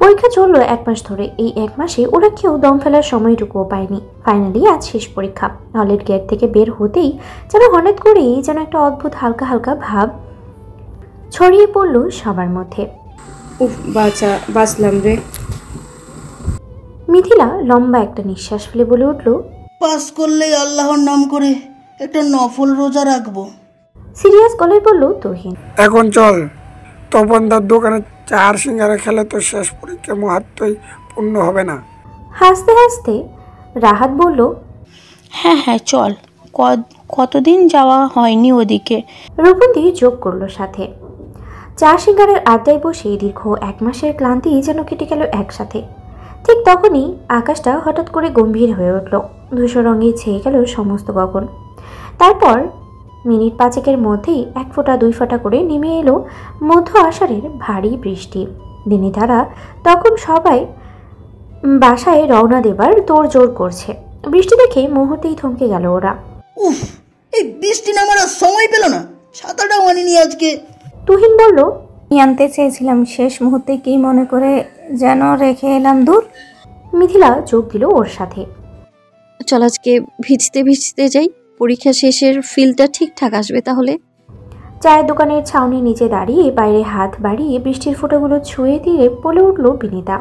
পরীক্ষা চললো 1 মাস ধরে। এই 1 মাসে ওরা কেউ দম ফেলার সময়টুকুও পায়নি। ফাইনালি আজ শেষ পরীক্ষা। হলের গেট থেকে বের হতেই যেন হঠাৎ করেই যেন একটা অদ্ভুত হালকা হালকা ভাব ছড়িয়ে পড়ল সবার মধ্যে। উফ, বাঁচলাম রে। মিথিলা লম্বা একটা নিঃশ্বাস ফেলে বলে উঠল, পাস করলেই আল্লাহর নাম করে একটা নফল রোজা রাখবো। সিরিয়াস গলায় বলল তুহিন। এখন চল, তপনদার দোকানে 4 সিঙ্গারা খেলে তো শেষ পরীক্ষা মাহাত্মই পূর্ণ হবে না। হাসতে হাসতে রাহাত বলল, হ্যাঁ হ্যাঁ চল, কতদিন যাওয়া হয়নি ওদিকে। রূপন্তী যোগ করলো সাথে। 4 সিঙ্গারের আড্ডায় বসে দীর্ঘ 1 মাসের ক্লান্তি যেন কেটে গেল একসাথে। ঠিক তখনই আকাশটা হঠাৎ করে গম্ভীর হয়ে উঠল। ধূসর রঙে ছেয়ে গেল সমস্ত গগন। তারপর মিনিট 5 মধ্যেই 1 ফোঁটা 2 ফোঁটা করে নেমে এলো মধ্য আষাঢ়ের ভারী বৃষ্টি। বিনিতারা তখন সবাই বাসায় রওনা দেবার তোড়জোড় করছে। বৃষ্টি দেখে মুহূর্তেই থমকে গেল ওরা। উফ, এই বৃষ্টি নামার আর সময় পেল না, ছাতাটাও আনিনি আজকে। তুহিন বলল, আনতে চেয়েছিলাম, শেষ মুহূর্তে কি মনে করে যেন রেখে এলাম দূর। মিথিলা যোগ দিল ওর সাথে। চল আজকে ভিজতে ভিজতে যাই, পরীক্ষা শেষের ফিলটা ঠিকঠাক আসবে তাহলে। চায়ের দোকানের ছাউনির নিচে দাঁড়িয়ে বাইরে হাত বাড়িয়ে বৃষ্টির ফোঁটাগুলো ছুঁয়ে দিয়ে বলে উঠল বিনিতা,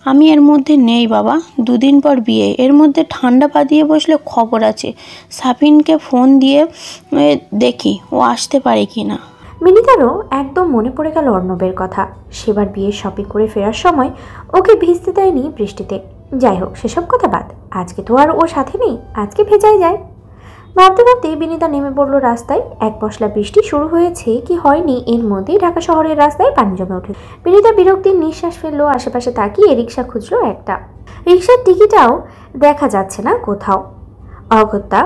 আমি এর মধ্যে নেই বাবা, 2 দিন পর বিয়ে, এর মধ্যে ঠান্ডা পা দিয়ে বসলে খবর আছে। সাফিনকে ফোন দিয়ে দেখি ও আসতে পারে কি না। বিনিতারও একদম মনে পড়ে গেল অর্ণবের কথা। সেবার বিয়ের শপিং করে ফেরার সময় ওকে ভিজতে দেয়নি বৃষ্টিতে। যাই হোক, সেসব কথা বাদ, আজকে তো আর ও সাথে নেই, আজকে ভেজাই যায়। ভাবতে ভাবতে বিনিতা নেমে পড়ল রাস্তায়। 1 পশলা বৃষ্টি শুরু হয়েছে কি হয়নি এর মধ্যেই ঢাকা শহরের রাস্তায় পানি জমে ওঠে। বিনিতা বিরক্তির নিঃশ্বাস ফেললো। আশেপাশে তাকিয়ে রিক্সা খুঁজলো একটা। রিক্সার টিকিটাও দেখা যাচ্ছে না কোথাও। অগত্যা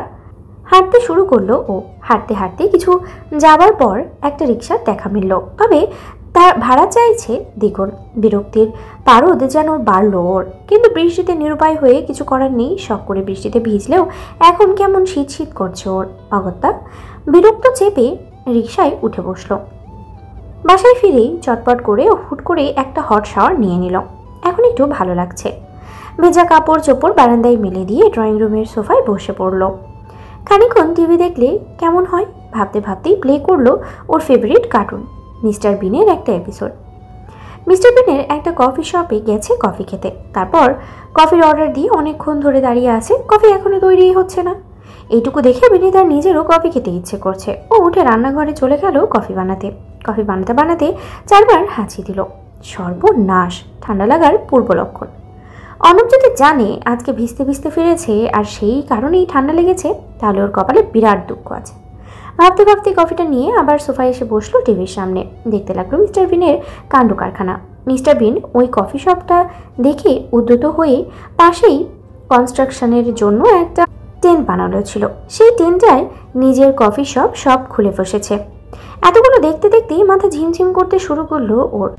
হাঁটতে শুরু করলো ও। হাঁটতে হাঁটতে কিছু যাবার পর একটা রিক্সার দেখা মিলল, তবে তার ভাড়া চাইছে দ্বিগুণ। বিরক্তির পারদ যেন বাড়লো ওর, কিন্তু বৃষ্টিতে নিরুপায় হয়ে কিছু করার নেই। শখ করে বৃষ্টিতে ভিজলেও এখন কেমন শীত শীত করছে ওর। অগত্যা বিরক্ত চেপে রিক্সায় উঠে বসলো। বাসায় ফিরেই চটপট করে হুট করে একটা হট শাওয়ার নিয়ে নিল। এখন একটু ভালো লাগছে। ভেজা কাপড় চোপড় বারান্দায় মেলে দিয়ে ড্রয়িং রুমের সোফায় বসে পড়লো। খানিকক্ষণ টিভি দেখলে কেমন হয় ভাবতে ভাবতেই প্লে করলো ওর ফেভারিট কার্টুন মিস্টার বিনের একটা এপিসোড। মিস্টার বিনের একটা কফি শপে গেছে কফি খেতে। তারপর কফির অর্ডার দিয়ে অনেকক্ষণ ধরে দাঁড়িয়ে আছে, কফি এখনো তৈরি হচ্ছে না। এইটুকু দেখে বিনিতার নিজেরও কফি খেতে ইচ্ছে করছে। ও উঠে রান্নাঘরে চলে গেল কফি বানাতে। কফি বানাতে বানাতে 4 বার হাঁচি দিল। সর্বনাশ, ঠান্ডা লাগার পূর্ব লক্ষণ। অর্ণব যদি জানে আজকে ভিজতে ভিজতে ফিরেছে আর সেই কারণেই ঠান্ডা লেগেছে, তাহলে ওর কপালে বিরাট দুঃখ আছে। ভাবতে ভাবতে কফিটা নিয়ে আবার সোফায় এসে বসলো টিভির সামনে। দেখতে লাগলো মিস্টার বিনের কাণ্ড কারখানা। মিস্টার বিন ওই কফি শপটা দেখে উদ্ধত হয়ে পাশেই কনস্ট্রাকশনের জন্য একটা টেন্ট বানানো ছিল। সেই টেন্টটায় নিজের কফি শপ সব খুলে বসেছে। এতগুলো দেখতে দেখতেই মাথা ঝিমঝিম করতে শুরু করলো ওর।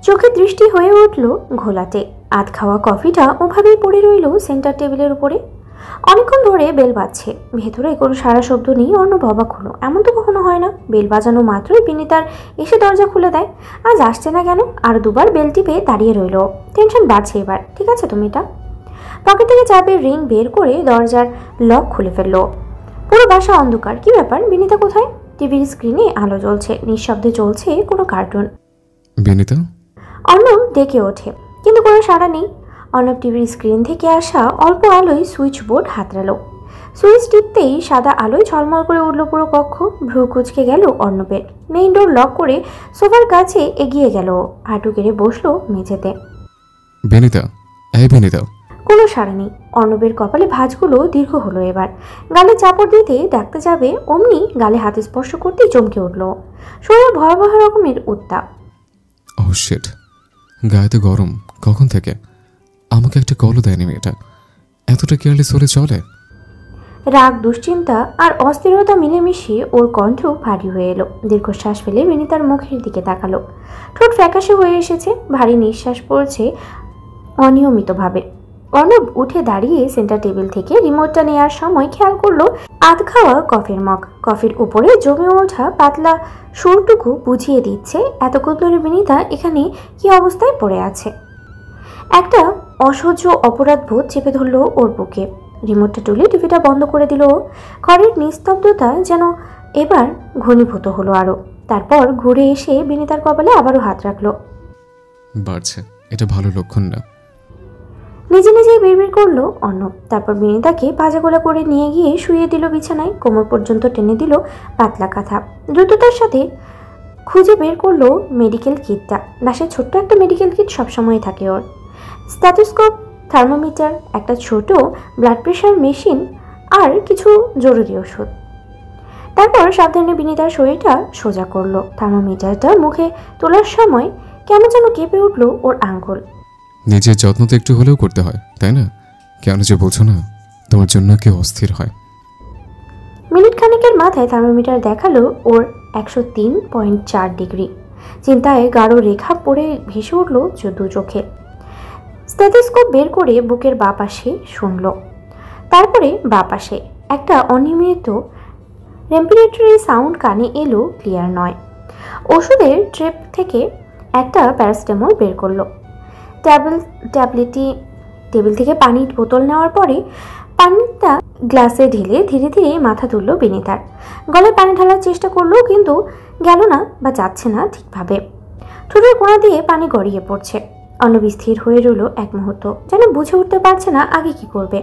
চোখের দৃষ্টি হয়ে উঠল ঘোলাটে। আধ খাওয়া কফিটা ওভাবেই পড়ে রইল সেন্টার টেবিলের উপরে। অনেকক্ষণ ধরে বেল বাজছে, ভেতরে কোনো সারা শব্দ নেই। অর্ণব অবাক হলো, এমন তো কখনো হয় না। বেল বাজানো মাত্রই বিনিতার এসে দরজা খুলে দেয়। আজ আসছে না কেন? আর 2 বার বেল টিপে দাঁড়িয়ে রইল। টেনশন বাড়ছে এবার। ঠিক আছে তো মেয়েটা। পকেট থেকে চাবির রিং বের করে দরজার লক খুলে ফেললো। পুরো বাসা অন্ধকার। কি ব্যাপার, বিনিতা কোথায়? টিভির স্ক্রিনে আলো জ্বলছে, নিঃশব্দে চলছে কোনো কার্টুন। বিনিতা? অর্ণব ডেকে ওঠে, কিন্তু কোনো সাড়া নেই। অর্ণব টিভির স্ক্রিন থেকে আসা অল্প আলোয় সুইচ বোর্ড হাতড়ালো। সুইচ টিপতেই সাদা আলোয় ঝলমল করে উঠল পুরো কক্ষ। ভ্রু কুঁচকে গেল অর্ণবের। মেইন ডোর লক করে সোফার কাছে এগিয়ে গেল, হাঁটু কেড়ে বসলো মেঝেতে। বিনিতা, এই বিনিতা। কোনো সাড়া নেই। অর্ণবের কপালে ভাঁজগুলো দীর্ঘ হলো এবার। গালে চাপড় দিতে ডাকতে যাবে, অমনি গালে হাতে স্পর্শ করতেই চমকে উঠল। শরীরে ভয়াবহ রকমের উত্তাপ। ও শিট, গায়েতে গরম কখন থেকে? আমাকে একটা কলও দেয়নি মেয়েটা। এতটা কেয়ারলেস হলে চলে? রাগ, দুশ্চিন্তা আর অস্থিরতা মিলেমিশে ওর কণ্ঠ ভারী হয়ে এলো। দীর্ঘশ্বাস ফেলে বিনিতার মুখের দিকে তাকালো। ঠোঁট ফ্যাকাশে হয়ে এসেছে, ভারী নিঃশ্বাস পড়ছে অনিয়মিতভাবে। অর্ণব উঠে দাঁড়িয়ে সেন্টার টেবিল থেকে রিমোটটা নেওয়ার সময় খেয়াল করলো আধ খাওয়া কফির মগ। কফির উপরে জমে ওঠা পাতলা সুরটুকু বুঝিয়ে দিচ্ছে এতক্ষণ ধরে বিনিতা এখানে কি অবস্থায় পড়ে আছে। একটা অসহ্য অপরাধবোধ চেপে ধরল ওর বুকে। রিমোটটা তুলে টিভিটা বন্ধ করে দিল। ঘরের নিস্তব্ধতা যেন এবার ঘনীভূত হলো আরো। তারপর ঘুরে এসে বিনিতার কপালে আবারও হাত রাখলো। বাড়ছে, এটা ভালো লক্ষণ না। নিজে নিজেই বিড়বিড় করলো অর্ণব। তারপর বিনিতাকে পাজাগোলা করে নিয়ে গিয়ে শুয়ে দিল বিছানায়। কোমর পর্যন্ত টেনে দিল পাতলা কাঁথা। দ্রুততার সাথে খুঁজে বের করলো মেডিকেল কিটটা। বাসায় ছোট্ট একটা মেডিকেল কিট সবসময় থাকে ওর। স্ট্যাথোস্কোপ, থার্মোমিটার, একটা ছোট ব্লাড প্রেশার মেশিন আর কিছু জরুরি ওষুধ। তারপর সাবধানে বিনিতার শরীরটা সোজা করলো। থার্মোমিটারটা মুখে তোলার সময় কেমন যেন কেঁপে উঠলো ওর আঙ্গুল। নিজের যত্ন তো একটু হলেও করতে হয়, তাই না? কেন যে বলছো না, তোমার জন্য কেউ অস্থির হয়। মিনিট খানেকের মাথায় থার্মোমিটার দেখালো ওর 103.4 ডিগ্রি। চিন্তায় গাঢ় রেখা পড়ে ভেসে উঠল দু চোখে। স্টেথোস্কোপ বের করে বুকের বাঁ পাশে শুনল। তারপরে বাঁ পাশে একটা অনিয়মিত রেম্পিরেটরি সাউন্ড কানে এলো, ক্লিয়ার নয়। ওষুধের ট্রেপ থেকে একটা প্যারাসিটামল বের করলো। টেবিল থেকে পানির বোতল নেওয়ার পরে পানিটা গ্লাসে ঢেলে ধীরে ধীরে মাথা তুলল বিনিতার। গলায় পানি ঢালার চেষ্টা করলো, কিন্তু গেল না বা যাচ্ছে না ঠিকভাবে। ঠোঁটের কোণা দিয়ে পানি গড়িয়ে পড়ছে। অর্ণব স্থির হয়ে রইল এক মুহূর্ত, যেন বুঝে উঠতে পারছে না আগে কি করবে।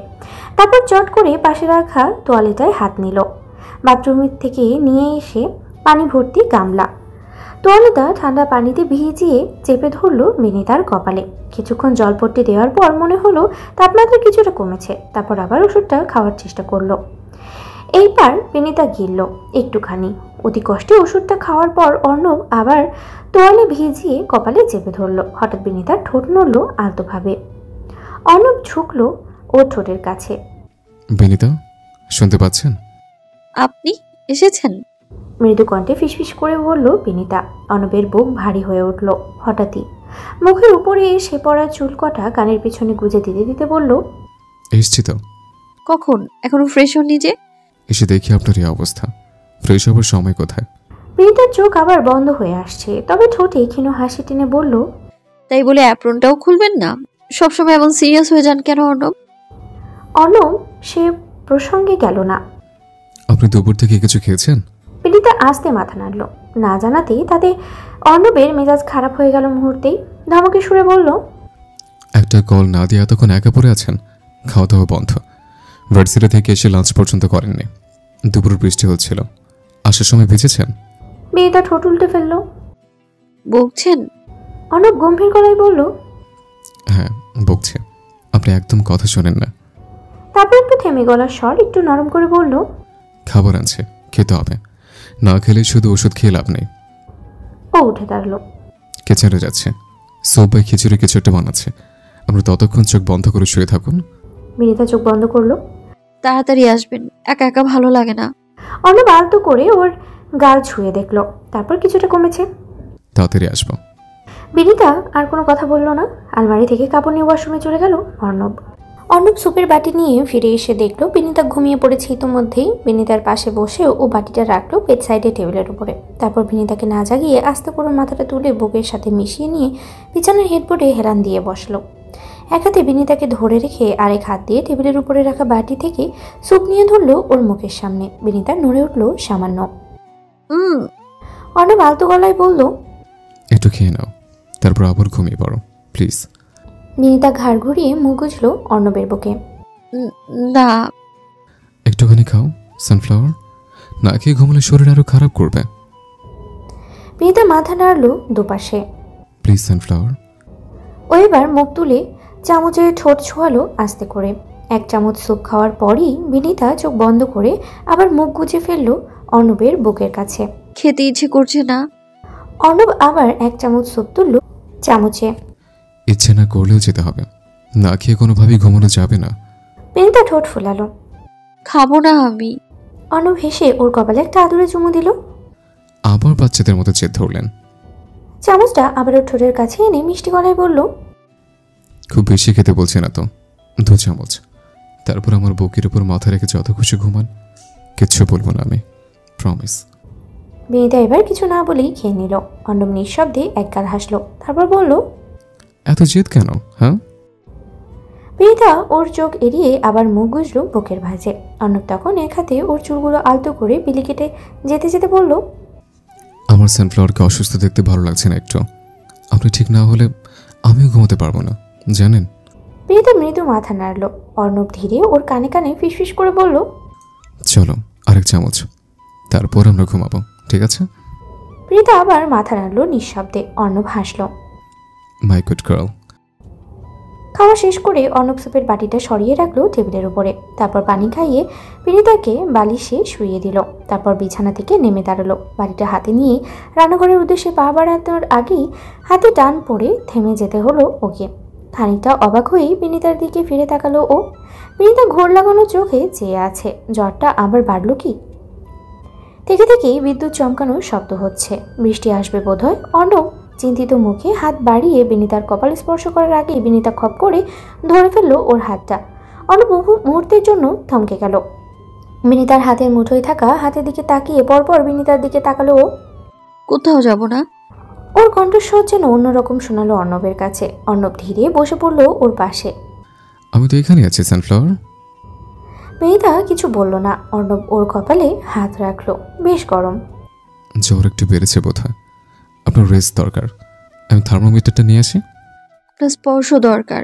তারপর চট করে পাশে রাখা তোয়ালেটায় হাত নিল। বাথরুমের থেকে নিয়ে এসে পানি ভর্তি গামলা। তোয়ালেটা ঠান্ডা পানিতে ভিজিয়ে চেপে ধরল বিনিতার কপালে। কিছুক্ষণ জলপট্টি দেওয়ার পর মনে হলো তাপমাত্রা কিছুটা কমেছে। তারপর আবার ওষুধটা খাওয়ার চেষ্টা করলো। এইবার বিনিতা গিলল একটুখানি। অতি কষ্টে ওষুধটা খাওয়ার পর অর্ণব আবার তোয়ালে ভিজিয়ে কপালে চেপে ধরলো। হঠাৎ বিনিতার ঠোঁট নড়ল আলতোভাবে। অর্ণব ঝুঁকলো ওর ঠোঁটের কাছে। বিনিতা, শুনতে পাচ্ছেন? আপনি এসেছেন? মৃদু কণ্ঠে ফিসফিস করে বলল বিনিতা। অর্ণবের বুক ভারী হয়ে উঠল হঠাৎই। মুখের উপরে এসে পড়া চুল কটা কানের পিছনে গুজে দিতে দিতে বলল, এসছি তো। কখন? এখনো ফ্রেশ হননি যে? এসে দেখি আপনার এই অবস্থা, ফ্রেশ হবার সময় কোথায়? বিনিতার চোখ আবার বন্ধ হয়ে আসছে, তবে ঠোঁটে ক্ষীণ হাসি টেনে বলল, তাই বলে অ্যাপ্রনটাও খুলবেন না? সবসময় এমন সিরিয়াস হয়ে যান কেন অর্ণব? অর্ণব সে প্রসঙ্গে গেল না। আপনি দুপুর থেকে কিছু খেয়েছেন? বিনিতা আস্তে মাথা নাড়ল। না জানাতেই তাতে অর্ণবের মেজাজ খারাপ হয়ে গেল মুহূর্তেই। ধমকে সুরে বলল, একটা কল না দিয়ে এতক্ষণ একা পড়ে আছেন? খাওয়া দাওয়া বন্ধ। ভার্সিটি থেকে এসে লাঞ্চ পর্যন্ত করেননি। দুপুর বৃষ্টি হচ্ছিল, আসার সময় ভিজেছেন? বিনিতা ঠোঁট উল্টে ফেলল। বকছেন? অর্ণব গম্ভীর গলায় বলল, হ্যাঁ বকছে, আপনি একদম কথা শোনেন না। তারপর একটু থেমে গলার স্বর একটু নরম করে বলল, খাবার আনছে, খেতে হবে। না খেলে শুধু ওষুধ খেয়ে লাভ নেই। ও উঠে দাঁড়ালো। কিচেনে যাচ্ছে, স্যুপ বা খিচুড়ি কিছু একটা বানাচ্ছে। আমরা ততক্ষণ চোখ বন্ধ করে শুয়ে থাকুন। বিনিতা চোখ বন্ধ করলো। তাড়াতাড়ি আসবেন, একা একা ভালো লাগে না। অর্ণব আলতো করে ওর গাল ছুঁয়ে দেখলো, তারপর কিছুটা কমেছে। তাড়াতাড়ি আসবো। বিনিতা আর কোনো কথা বলল না। আলমারি থেকে কাপড় নিয়ে ওয়াশরুমে চলে গেল অর্ণব। সুপের বাটি নিয়ে ফিরে এসে দেখলো বিনিতা ঘুমিয়ে পড়েছে ইতোমধ্যেই। বিনিতার পাশে বসে ও বাটিটা রাখলো বেড সাইডে টেবিলের উপরে। তারপর বিনিতাকে না জাগিয়ে আস্তে করে মাথাটা তুলে বুকের সাথে মিশিয়ে নিয়ে বিছানার হেডবোর্ডে হেলান দিয়ে বসলো। এক হাতে বিনিতাকে ধরে রেখে আরেক হাত দিয়ে টেবিলের উপরে রাখা বাটি থেকে স্যুপ নিয়ে ধরলো ওর মুখের সামনে। বিনিতা নড়ে উঠলো সামান্য। অর্ণব আলতো গলায় বলল, একটু খেয়ে নাও, তারপর আবার ঘুমিয়ে পড়ো প্লিজ। বিনিতা ঘাড় ঘুরিয়ে মুখ গুজল অর্ণবের বুকে। না। একটুখানি খাও সানফ্লাওয়ার, না খেয়ে ঘুমলে শরীর আরো খারাপ করবে। বিনিতা মাথা নাড়ল দুপাশে। Please sunflower. ও এবার মুখ তুলে চামচে ঠোঁট ছোঁয়ালো আস্তে করে। এক চামচ স্যুপ খাওয়ার পরই বিনিতা চোখ বন্ধ করে আবার মুখ গুজে ফেললো অর্ণবের বুকের কাছে। খেতে ইচ্ছে করছে না। অর্ণব আবার এক চামচ স্যুপ তুলল চামচে। ইচ্ছে না করলেও যেতে হবে, না খেয়ে কোনোভাবেই ঘুমানো যাবে না। বিনিতা ঠোঁট ফোলালো। খাবো না আমি। অর্ণব হেসে ওর কপালে একটা আদুরে চুমু দিল। আবার বাচ্চাদের মতো জেদ ধরলেন। চামচটা আবার ওর ঠোঁটের কাছে এনে মিষ্টি গলায় বলল, খুব বেশি খেতে বলছে না তো, 2 চামচ। তারপর আমার বুকের উপর মাথা রেখে যত খুশি ঘুমান, কিচ্ছু বলবো না আমি, প্রমিস। বিনিতা এবার কিছু না বলেই খেয়ে নিল। অর্ণব নিঃশব্দে একগাল হাসলো, তারপর বলল, এত জেদ কেন? হ্যাঁ, বিনিতা ওর চোখ এড়িয়ে আবার মুখ গুজল বুকের ভাঁজে। অর্ণব তখন এক হাতে ওর চুলগুলো আলতো করে বিলি কেটে যেতে যেতে বলল, আমার সানফ্লাওয়ারকে অসুস্থ দেখতে ভালো লাগছে না একটু। আপনি ঠিক না হলে আমিও ঘুমাতে পারবো না, জানেন। বিনিতা মৃদু মাথা নাড়ল। অর্ণব ধীরে ওর কানে কানে ফিসফিস করে বলল, চলো আরেক চামচ, তারপর আমরা ঘুমাবো, ঠিক আছে? বিনিতা আবার মাথা নাড়ল নিঃশব্দে। অর্ণব হাসল। মাই গুড গার্ল। খাওয়া শেষ করে অর্ণব সুপের বাটিটা সরিয়ে রাখলো টেবিলের উপরে। তারপর পানি খাইয়ে বিনিতাকে বালিশে শুইয়ে দিল। তারপর বিছানা থেকে নেমে দাঁড়ালো। বাটিটা হাতে নিয়ে রান্নাঘরের উদ্দেশ্যে পা বাড়ানোর আগেই হাতে টান পড়ে থেমে যেতে হলো ওকে। খানিকটা অবাক হয়েই বিনিতার দিকে ফিরে তাকালো ও। বিনিতা ঘোর লাগানো চোখে চেয়ে আছে। জ্বরটা আবার বাড়ল কি? থেকে থেকেই বিদ্যুৎ চমকানোর শব্দ হচ্ছে। বৃষ্টি আসবে বোধহয়। অর্ণব চিন্তিত মুখে হাত বাড়িয়ে বিনিতার কপাল স্পর্শ করার আগেই বিনিতা খপ করে ধরে ফেললো ওর হাতটা। অর্ণব মুহূর্তের জন্য থমকে গেল। বিনিতার হাতের মুঠোয় থাকা হাতের দিকে তাকিয়ে পরপর বিনিতার দিকে তাকালো ও। কোথাও যাব না। ওর কণ্ঠস্বর যেন অন্যরকম শোনালো অর্ণবের কাছে। অর্ণব ধীরে বসে পড়লো ওর পাশে। আমি তো এখানে আছি সানফ্লাওয়ার। বিনিতা কিছু বলল না। অর্ণব ওর কপালে হাত রাখলো। বেশ গরম। জ্বর একটু বেড়েছে বোধহয়, আপনার রেস্ট দরকার। আমি থার্মোমিটারটা নিয়ে আসি। আপনার স্পর্শ দরকার।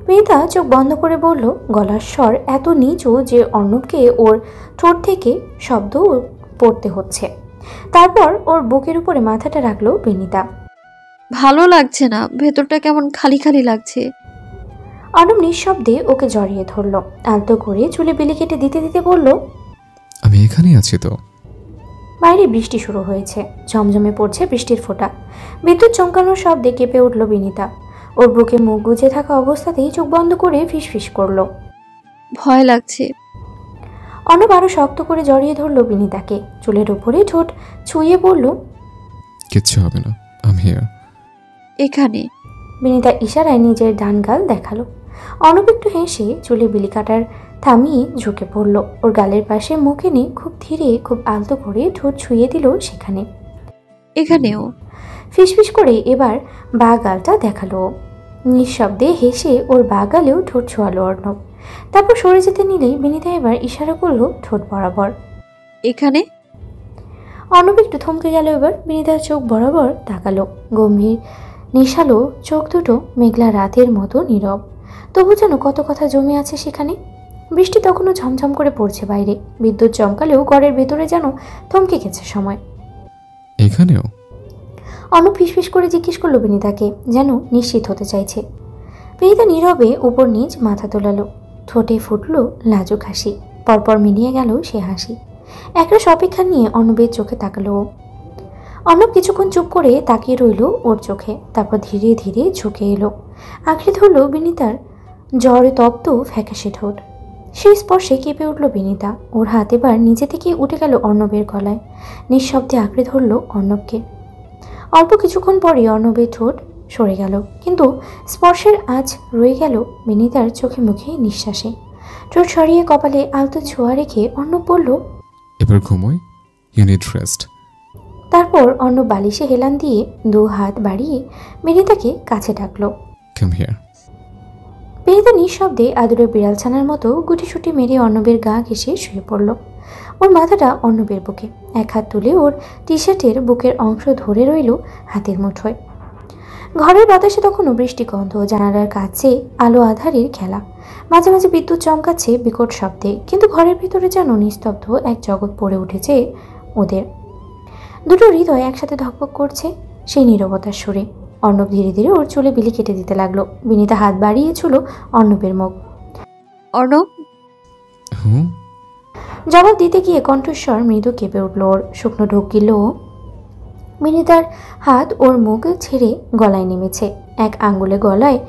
বিনিতা চোখ বন্ধ করে বলল, গলার স্বর এত নিচু যে অর্ণবকে ওর ঠোঁট থেকে শব্দ পড়তে হচ্ছে। তারপর ওর বুকের উপরে মাথাটা রাখলো বিনিতা। ভালো লাগছে না, ভেতরটা কেমন খালি খালি লাগছে। অর্ণব নিঃশব্দে ওকে জড়িয়ে ধরলো। আলতো করে চুলে বিলি কেটে দিতে দিতে বলল, আমি এখানেই আছি তো। বাইরে বৃষ্টি শুরু হয়েছে। ঝমঝমে পড়ছে বৃষ্টির ফোঁটা। বিদ্যুৎ চমকানোর শব্দে কেঁপে উঠল বিনিতা। ওর বুকে মুখ গুজে থাকা অবস্থাতেই চোখ বন্ধ করে ফিসফিস করলো। ভয় লাগছে। অর্ণব আরো শক্ত করে জড়িয়ে ধরলো বিনিতাকে। চুলের উপরে ঠোঁট ছুঁয়ে বলল, কিচ্ছু হবে না, আমি হিয়ার। এখানে। বিনিতা ইশারায় নিজের ডান গাল দেখালো। অর্ণব একটু হেসে চুলে বিলি কাটার থামিয়ে ঝুঁকে পড়ল। ওর গালের পাশে মুখ এনে খুব ধীরে খুব আলতো করে ঠোঁট ছুঁয়ে দিল সেখানে। এখানেও। ফিসফিস করে এবার বা গালটা দেখালো। নিঃশব্দে হেসে ওর বা গালেও ঠোঁট ছোঁয়ালো অর্ণব। তারপর সরে যেতে নিলেই বিনিতা এবার ইশারা করলো ঠোঁট বরাবর। এখানে। অর্ণব একটু থমকে গেল। এবার বিনিতার চোখ বরাবর তাকালো। গম্ভীর নেশালো চোখ দুটো মেঘলা রাতের মতো নীরব। তবু যেন কত কথা জমে আছে সেখানে। বৃষ্টি তখনও ঝমঝম করে পড়ছে বাইরে। বিদ্যুৎ চমকালেও ঘরের ভেতরে যেন থমকে গেছে সময়। এখানেও? অর্ণব ফিসফিস করে জিজ্ঞেস করলো বিনিতাকে, যেন নিশ্চিত হতে চাইছে। বিনিতা নীরবে উপর নিচ মাথা তোলালো। ঠোঁটে ফুটলো লাজুক হাসি। পরপর মিলিয়ে গেল সে হাসি। একরাশ অপেক্ষা নিয়ে অর্ণবের চোখে তাকালো। অর্ণব কিছুক্ষণ চুপ করে তাকিয়ে রইল ওর চোখে। তারপর ধীরে ধীরে ঝুঁকে এলো। আঁকড়ে ধরল বিনিতার জ্বরে তপ্ত ফ্যাকাশে ঠোঁট। সেই স্পর্শে কেঁপে উঠল বিনিতা। ওর হাত এবার নিচে থেকে উঠে গেল অর্ণবের গলায়। নিঃশব্দে আঁকড়ে ধরল অর্ণবকে। অল্প কিছুক্ষণ পরে অর্ণবের ঠোঁট সরে গেল, কিন্তু স্পর্শের আঁচ রয়ে গেল বিনিতার চোখে মুখে নিঃশ্বাসে। ঠোঁট সরিয়ে কপালে আলতো ছোঁয়া রেখে অর্ণব বলল, এবার ঘুমোই, ইউ নিড রেস্ট। তারপর অর্ণব বালিশে হেলান দিয়ে দু হাত বাড়িয়ে বিনিতাকে কাছে ডাকলো। Come here. বিনিতা নিঃশব্দে আদুরে বিড়াল ছানার মতো গুটিসুটি মেরে অর্ণবের গা ঘেঁষে শুয়ে পড়ল। ওর মাথাটা অর্ণবের বুকে। এক হাত তুলে ওর টি শার্টের বুকের অংশ ধরে রইল হাতের মুঠোয়। ঘরের বাতাসে তখনও বৃষ্টি গন্ধ, জানালার কাছে আলো আধারের খেলা। মাঝে মাঝে বিদ্যুৎ চমকাচ্ছে বিকট শব্দে, কিন্তু ঘরের ভিতরে যেন নিস্তব্ধ এক জগৎ পড়ে উঠেছে ওদের। দুটো হৃদয় একসাথে ধকপক করছে সেই নীরবতার সুরে। অর্ণব ধীরে ধীরে ওর চুলে বিলি কেটে দিতে লাগলো। বিনিতা হাত বাড়িয়েছিল অর্ণবের মুখ। অর্ণব। হুম। জবাব দিতে গিয়ে কণ্ঠস্বর মৃদু কেঁপে উঠল ওর। শুকনো ঢোক গিলল ও। বিনিতার হাত ওর মুখ ছেড়ে গলায় নেমেছে। এক আঙ্গুলে গলায়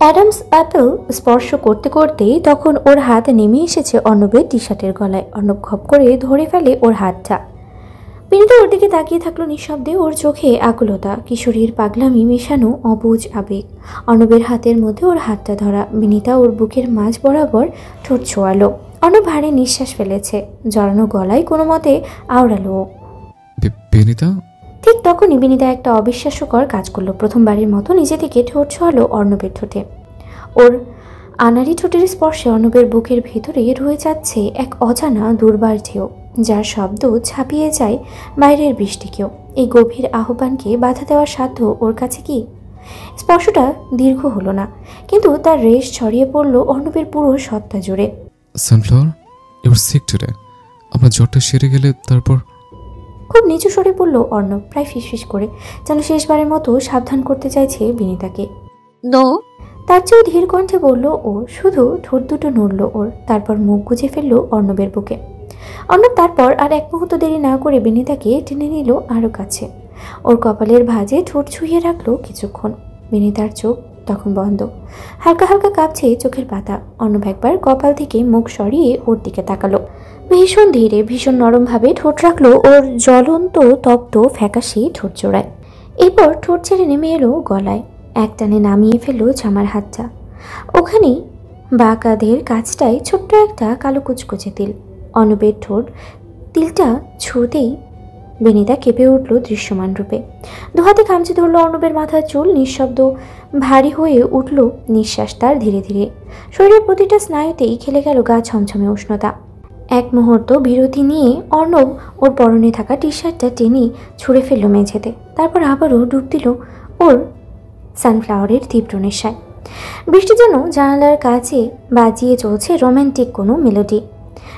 অ্যাডামস অ্যাপেল স্পর্শ করতে করতেই তখন ওর হাত নেমে এসেছে অর্ণবের টি শার্টের গলায়। অর্ণব খপ করে ধরে ফেলে ওর হাতটা। বিনিতা ওর দিকে তাকিয়ে থাকলো নিঃশব্দে। ওর চোখে আকুলতা, কিশোরীর পাগলামি মেশানো অবুঝ আবেগ। অর্ণবের হাতের মধ্যে ওর হাতটা ধরা। বিনিতা ওর বুকের মাঝ বরাবর ঠোঁট ছোঁয়ালো। অর্ণব ভারী নিঃশ্বাস ফেলেছে। জড়ানো গলায় কোনো মতে আওড়ালো। বিনিতা? ঠিক তখনই বিনিতা একটা অবিশ্বাস্যকর কাজ করলো। প্রথমবারের মতো নিজে থেকে ঠোঁট ছোঁয়ালো অর্ণবের ঠোঁটে। ওর আনাড়ি ঠোঁটের স্পর্শে অর্ণবের বুকের ভেতরে রয়ে যাচ্ছে এক অজানা দুর্বার ঢেউ, যার শব্দ ছাপিয়ে যায় বাইরের বৃষ্টিকেও। এই গভীর আহ্বানকে বাধা দেওয়ার সাধ্য ওর কাছে কি? স্পর্শটা দীর্ঘ হলো না, কিন্তু তার রেশ ছড়িয়ে পড়ল অর্ণবের পুরো সত্তা জুড়ে। Sunflower, you're sick today. আপনার জ্বরটা সেরে গেলে তারপর। খুব নিচু স্বরে পড়ল অর্ণব, প্রায় ফিসফিস করে, যেন শেষবারের মতো সাবধান করতে চাইছে বিনিতাকে। নো। তার চেয়েও ধীর কণ্ঠে বলল ও। শুধু ঠোঁট দুটো নড়ল ওর, তারপর মুখ গুজে ফেলল অর্ণবের বুকে। অর্ণব তারপর আর এক মুহূর্ত দেরি না করে বিনিতাকে টেনে নিল আরও কাছে। ওর কপালের ভাঁজে ঠোঁট ছুঁয়ে রাখলো কিছুক্ষণ। বিনিতার চোখ তখন বন্ধ, হালকা হালকা কাঁপছে চোখের পাতা। অর্ণব একবার কপাল থেকে মুখ সরিয়ে ওর দিকে তাকালো। ভীষণ ধীরে, ভীষণ নরমভাবে ঠোঁট রাখলো ওর জ্বলন্ত তপ্ত ফ্যাকাশে ঠোঁট জোড়ায়। এরপর ঠোঁট ছেড়ে নেমে এলো গলায়, এক টানে নামিয়ে ফেললো জামার হাতটা। ওখানেই বা কাঁধের কাছটায় ছোট্ট একটা কালো কুচকুচে তিল। অর্ণবের ঠোঁট তিলটা ছুঁতেই বিনিতা কেঁপে উঠল দৃশ্যমান রূপে। দুহাতে খামচে ধরল অর্ণবের মাথার চুল। নিঃশব্দ ভারী হয়ে উঠল নিঃশ্বাস তার ধীরে ধীরে। শরীরের প্রতিটা স্নায়ুতেই খেলে গেল গা ছমছমে উষ্ণতা। এক মুহূর্ত বিরতি নিয়ে অর্ণব ওর পরনে থাকা টি শার্টটা টেনে ছুঁড়ে ফেলল মেঝেতে। তারপর আবারও ডুব দিল ওর সানফ্লাওয়ারের তীব্র নেশায়। বৃষ্টি যেন জানালার কাছে বাজিয়ে চলছে রোম্যান্টিক কোনো মেলোডি।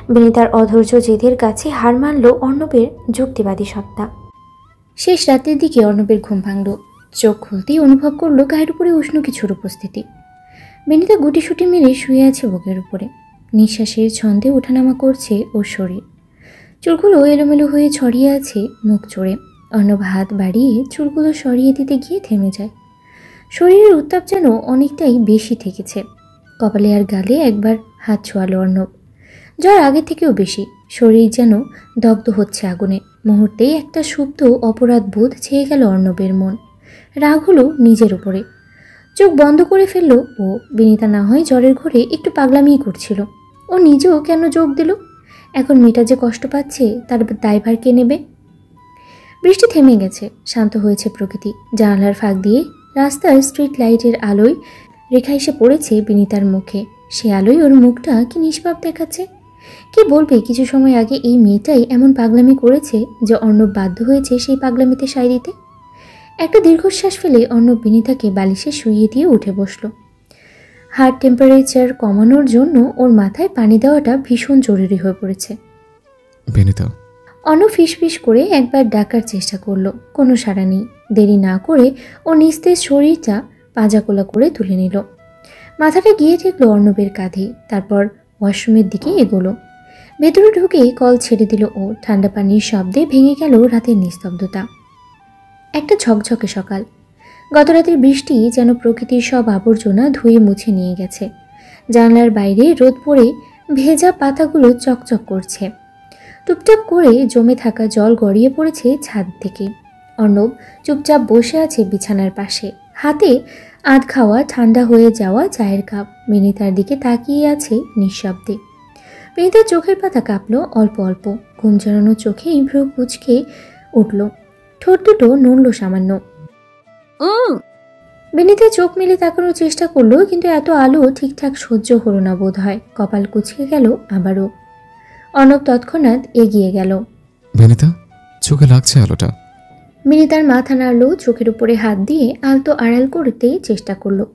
বিনিতার অধৈর্য জেদের কাছে হার মানল অর্ণবের যুক্তিবাদী সত্তা। শেষ রাতের দিকে অর্ণবের ঘুম ভাঙল। চোখ খুলতেই অনুভব করলো গায়ের উপরে উষ্ণ কিছুর উপস্থিতি। বিনিতা গুটিসুটি মেরে শুয়ে আছে বুকের উপরে। নিঃশ্বাসের ছন্দে ওঠানামা করছে ওর শরীর। চুলগুলো এলোমেলো হয়ে ছড়িয়ে আছে মুখ জুড়ে। অর্ণব হাত বাড়িয়ে চুলগুলো সরিয়ে দিতে গিয়ে থেমে যায়। শরীরের উত্তাপ যেন অনেকটাই বেশি থেকেছে। কপালে আর গালে একবার হাত ছোঁয়ালো অর্ণব। জ্বর আগে থেকেও বেশি, শরীর যেন দগ্ধ হচ্ছে আগুনে। মুহূর্তেই একটা সুপ্ত অপরাধ বোধ ছেয়ে গেল অর্ণবের মন। রাগ হলো নিজের উপরে। চোখ বন্ধ করে ফেলল ও। বিনিতা না হয় জ্বরের ঘোরে একটু পাগলামিই করছিল, ও নিজেও কেন যোগ দিল? এখন মেয়েটা যে কষ্ট পাচ্ছে তার দায়ভার কে নেবে? বৃষ্টি থেমে গেছে, শান্ত হয়েছে প্রকৃতি। জানালার ফাঁক দিয়ে রাস্তার স্ট্রিট লাইটের আলোয় রেখা এসে পড়েছে বিনিতার মুখে। সে আলোয় ওর মুখটা কি নিষ্পাপ দেখাচ্ছে। কি বলবে, কিছু সময় আগে এই মেয়েটাই এমন পাগলামি করেছে যে অর্ণব বাধ্য হয়েছে সেই পাগলামিতে সায় দিতে। একটা দীর্ঘশ্বাস ফেলে অর্ণব বিনিতাকে বালিশে শুইয়ে দিয়ে উঠে বসল। হার্ট টেম্পারেচার কমানোর জন্য ওর মাথায় পানি দেওয়াটা ভীষণ জরুরি হয়ে পড়েছে। বিনিতা। অর্ণব ফিসফিস করে একবার ডাকার চেষ্টা করলো, কোনো সাড়া নেই। দেরি না করে ও নিস্তেজ শরীরটা পাঁজাকোলা করে তুলে নিল। মাথাটা গিয়ে ঠেকলো অর্ণবের কাঁধে, তারপর ওয়াশরুমের দিকে এগোলো। ভেতরে ঢুকেই কল ছেড়ে দিল ও। ঠান্ডা পানির শব্দে ভেঙে গেল রাতের নিস্তব্ধতা। একটা ঝকঝকে সকাল। গত রাতের বৃষ্টি যেন প্রকৃতির সব আবর্জনা ধুয়ে মুছে নিয়ে গেছে। জানলার বাইরে রোদ পড়ে ভেজা পাতাগুলো চকচক করছে। টুপটাপ করে জমে থাকা জল গড়িয়ে পড়েছে ছাদ থেকে। অর্ণব চুপচাপ বসে আছে বিছানার পাশে, হাতে আধ খাওয়া ঠান্ডা হয়ে যাওয়া চায়ের কাপ। বিনিতার দিকে তাকিয়ে আছে নিঃশব্দে। বিনিতার চোখের পাতা কাঁপলো অল্প অল্প। ঘুম জড়ানো চোখে ভ্রু কুঁচকে উঠল, ঠোঁট দুটো নড়ল সামান্য। বিনিতা চোখ মেলে তাকানোর চেষ্টা করলো, কিন্তু এত আলো ঠিকঠাক সহ্য হলো না বোধ হয়। কপাল কুঁচকে গেল আবারও। অর্ণব তৎক্ষণাৎ এগিয়ে গেল। বিনিতা, চোখে লাগছে আলোটা। বিনিতার মাথা নাড়ল, চোখের উপরে হাত দিয়ে আলতো আড়াল করতে চেষ্টা করলো।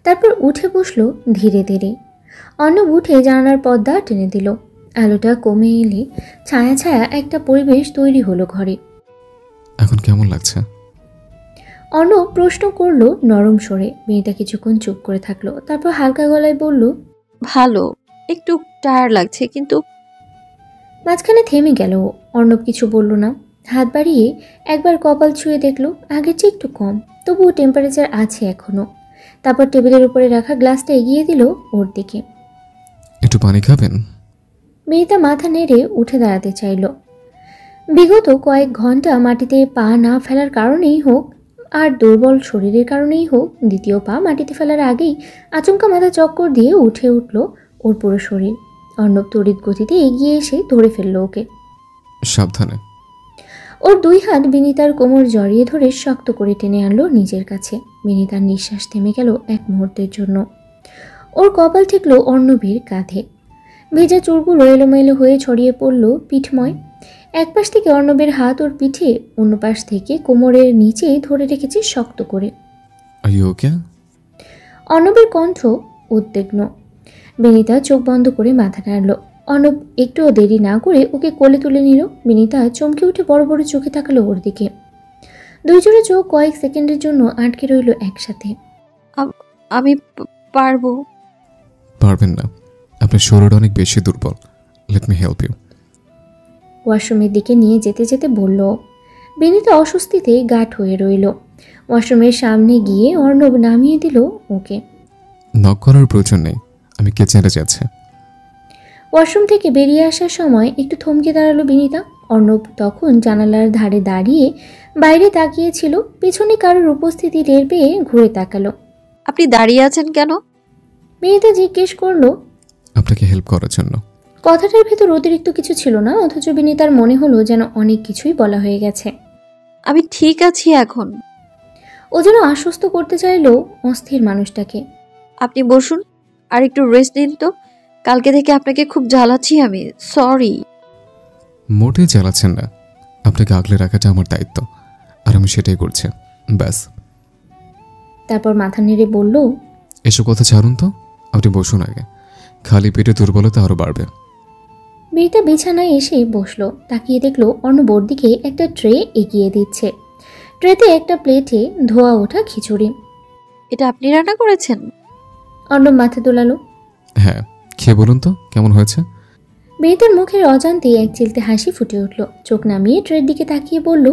তারপর উঠে বসলো ধীরে ধীরে। অর্ণব উঠে জানালার পর্দা টেনে দিল। আলোটা কমে এলে ছায়া ছায়া একটা পরিবেশ তৈরি হলো ঘরে। এখন কেমন লাগছে? অর্ণব প্রশ্ন করলো নরম স্বরে। বিনিতা কিছুক্ষণ চুপ করে থাকলো, তারপর হালকা গলায় বলল, ভালো, একটু টায়ার লাগছে কিন্তু। মাঝখানে থেমে গেল। অর্ণব কিছু বলল না। হাত বাড়িয়ে একবার কপাল ছুঁয়ে দেখলো, আগের চেয়ে একটু কম, তবুও টেম্পারেচার আছে এখনো। তারপর টেবিলের উপরে রাখা গ্লাসটা এগিয়ে দিল ওর দিকে। একটু পানি খাবেন? বিনিতা মাথা নেড়ে উঠে দাঁড়াতে চাইল। বিগত কয়েক ঘন্টা মাটিতে পা না ফেলার কারণেই হোক আর দুর্বল শরীরের কারণেই হোক, দ্বিতীয় পা মাটিতে ফেলার আগেই আচমকা মাথা চক্কর দিয়ে উঠে উঠল ওর পুরো শরীর। অর্ণব তড়িৎ গতিতে এগিয়ে এসে ধরে ফেলল ওকে। সাবধানে। ওর দুই হাত বিনিতার কোমর জড়িয়ে ধরে শক্ত করে টেনে আনলো নিজের কাছে। বিনিতার নিঃশ্বাস থেমে গেল এক মুহূর্তের জন্য। ওর কপাল ঠেকল অর্ণবীর কাঁধে। ভেজা চুলগুলো এলোমেলো হয়ে ছড়িয়ে পড়ল পিঠময়। এক পাশ থেকে অর্ণবের হাত ওর পিঠে, অন্য পাশ থেকে কোমরের নিচে ধরে রেখেছে শক্ত করে। ওকে? অর্ণবের কণ্ঠ উদ্বিগ্ন। বিনিতা চোখ বন্ধ করে মাথা নাড়ল। অর্ণব একটুও দেরি না করে ওকে কোলে তুলে নিল। বিনিতা চমকে উঠে বড় বড় চোখে তাকালো ওর দিকে। দুই জোড়া চোখ কয়েক সেকেন্ডের জন্য আটকে রইল একসাথে। আমি পারবো। পারবেন না, আপনার শরীর অনেক বেশি দুর্বল। Let me help you. ওয়াশরুমের দিকে নিয়ে যেতে যেতে বলল। বিনিতা অস্বস্তিতে গাঢ় হয়ে রইল। ওয়াশরুমের সামনে গিয়ে অর্ণব নামিয়ে দিল ওকে। নক করার প্রয়োজন নেই, আমি কিচেনে যাচ্ছি। ওয়াশরুম থেকে বেরিয়ে আসার সময় একটু থমকে দাঁড়ালো বিনিতা। অর্ণব তখন জানালার ধারে দাঁড়িয়ে বাইরে তাকিয়েছিল। পেছনে কারোর উপস্থিতি টের পেয়ে ঘুরে তাকালো। আপনি দাঁড়িয়ে আছেন কেন? বিনিতা জিজ্ঞেস করলো। আপনাকে হেল্প করার জন্য। কথাটার ভেতর অতিরিক্ত কিছু ছিল না, অথচ বিনিতার মনে হলো যেন অনেক কিছুই বলা হয়ে গেছে। আমি ঠিক আছি এখন। ও যেন আশ্বস্ত করতে চাইলো অস্থির মানুষটাকে। আপনি বসুন আর একটু রেস্ট নিন তো। কালকে থেকে আপনাকে খুব জ্বালাচ্ছি আমি, সরি। মোটেই জ্বালাচ্ছেন না, আপনাকে আগলে রাখাটা আমার দায়িত্ব, আর আমি সেটাই করছি, ব্যাস। তারপর মাথা নেড়ে বলল, এসব কথা ছাড়ুন তো, আপনি বসুন আগে। খালি পেটে দুর্বলতা আরও বাড়বে। বিনিতা বিছানায় এসে বসলো। তাকিয়ে দেখলো অর্ণব ওর দিকে একটা ট্রে এগিয়ে দিচ্ছে। ট্রেতে একটা প্লেটে ধোয়া ওঠা খিচুড়ি। এটা আপনি রান্না করেছেন? অর্ণব মাথা দোলালো। হ্যাঁ, খেয়ে বলুন তো কেমন হয়েছে। বিনিতার মুখের অজান্তে এক চিলতে হাসি ফুটে উঠল। চোখ নামিয়ে ট্রের দিকে তাকিয়ে বলল,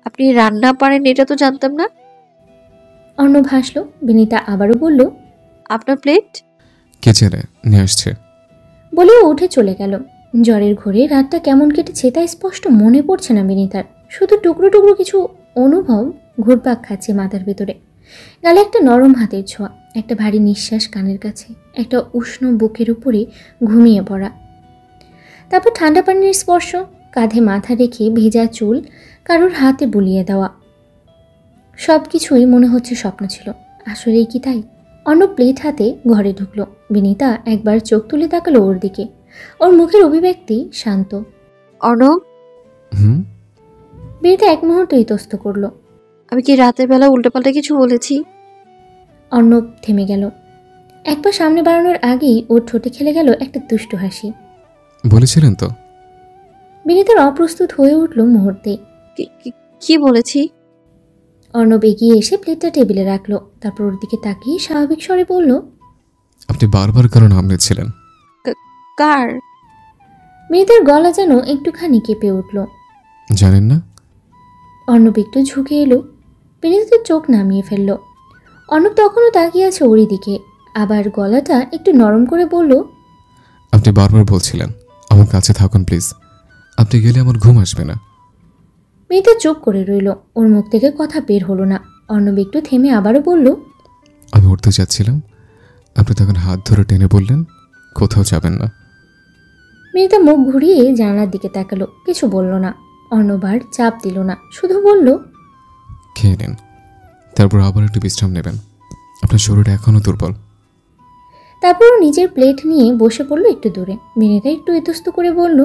আপনি রান্না পারেন এটা তো জানতাম না। অর্ণব হাসলো। বিনিতা আবারও বলল, আপনার প্লেট? কিচেনে নিয়ে আসছে। বলেও উঠে চলে গেল। জ্বরের ঘোরে রাতটা কেমন কেটেছে তা স্পষ্ট মনে পড়ছে না বিনিতার। শুধু টুকরো টুকরো কিছু অনুভব ঘুরপাক খাচ্ছে মাথার ভেতরে। গালে একটা নরম হাতের ছোঁয়া, একটা ভারী নিঃশ্বাস কানের কাছে, একটা উষ্ণ বুকের উপরে ঘুমিয়ে পড়া। তারপর ঠান্ডা পানির স্পর্শ, কাঁধে মাথা রেখে ভেজা চুল কারোর হাতে বুলিয়ে দেওয়া। সব কিছুই মনে হচ্ছে স্বপ্ন ছিল। আসলেই কি তাই? অন্য প্লেট হাতে ঘরে ঢুকলো। বিনিতা একবার চোখ তুলে তাকালো ওর দিকে। ওর মুখের অভিব্যক্তি শান্ত। অর্ণব? বিনিতা এক মুহূর্ত ইতস্ত করলো। আমি কি রাতের বেলা উল্টোপাল্টা কিছু বলেছি? অর্ণব থেমে গেল। একবার সামনে বাড়ানোর আগেই ওর ঠোঁটে খেলে গেল একটা দুষ্ট হাসি। বলেছিলেন তো। বিনিতার অপ্রস্তুত হয়ে উঠল মুহূর্তে। কি বলেছি? অর্ণব এগিয়ে এসে প্লেটটা টেবিলে রাখলো। তারপর ওর দিকে তাকিয়ে স্বাভাবিক স্বরে বলল, আপনি বারবার কারো নাম নিচ্ছিলেন। কার? মেয়েদের গলা যেন একটুখানি কেঁপে উঠল। জানেন না? অর্ণব একটু ঝুঁকে এলো। বিনিতা চোখ নামিয়ে ফেলল। অর্ণব তখনও তাকিয়ে আছে ওরই দিকে। আবার গলাটা একটু নরম করে বলল, আপনি বারবার বলছিলেন আমার কাছে থাকুন প্লিজ, আপনি গেলে আমার ঘুম আসবে না। মেয়েটা চুপ করে রইল। ওর মুখ থেকে কথা বের হলো না। অর্ণব একটু থেমে আবারও বলল, আমি উঠতে যাচ্ছিলাম, আপনি তখন হাত ধরে টেনে বললেন কোথাও যাবেন না। মেয়েটা মুখ ঘুরিয়ে জানালার দিকে তাকালো। কিছু বলল না। অর্ণব আর চাপ দিল না, শুধু বলল, খেয়ে নিন, তারপর আবার একটু বিশ্রাম নেবেন, আপনার শরীর এখনও দুর্বল। তারপর নিজের প্লেট নিয়ে বসে পড়লো একটু দূরে। মেয়েটা একটু ইতস্ত করে বলল,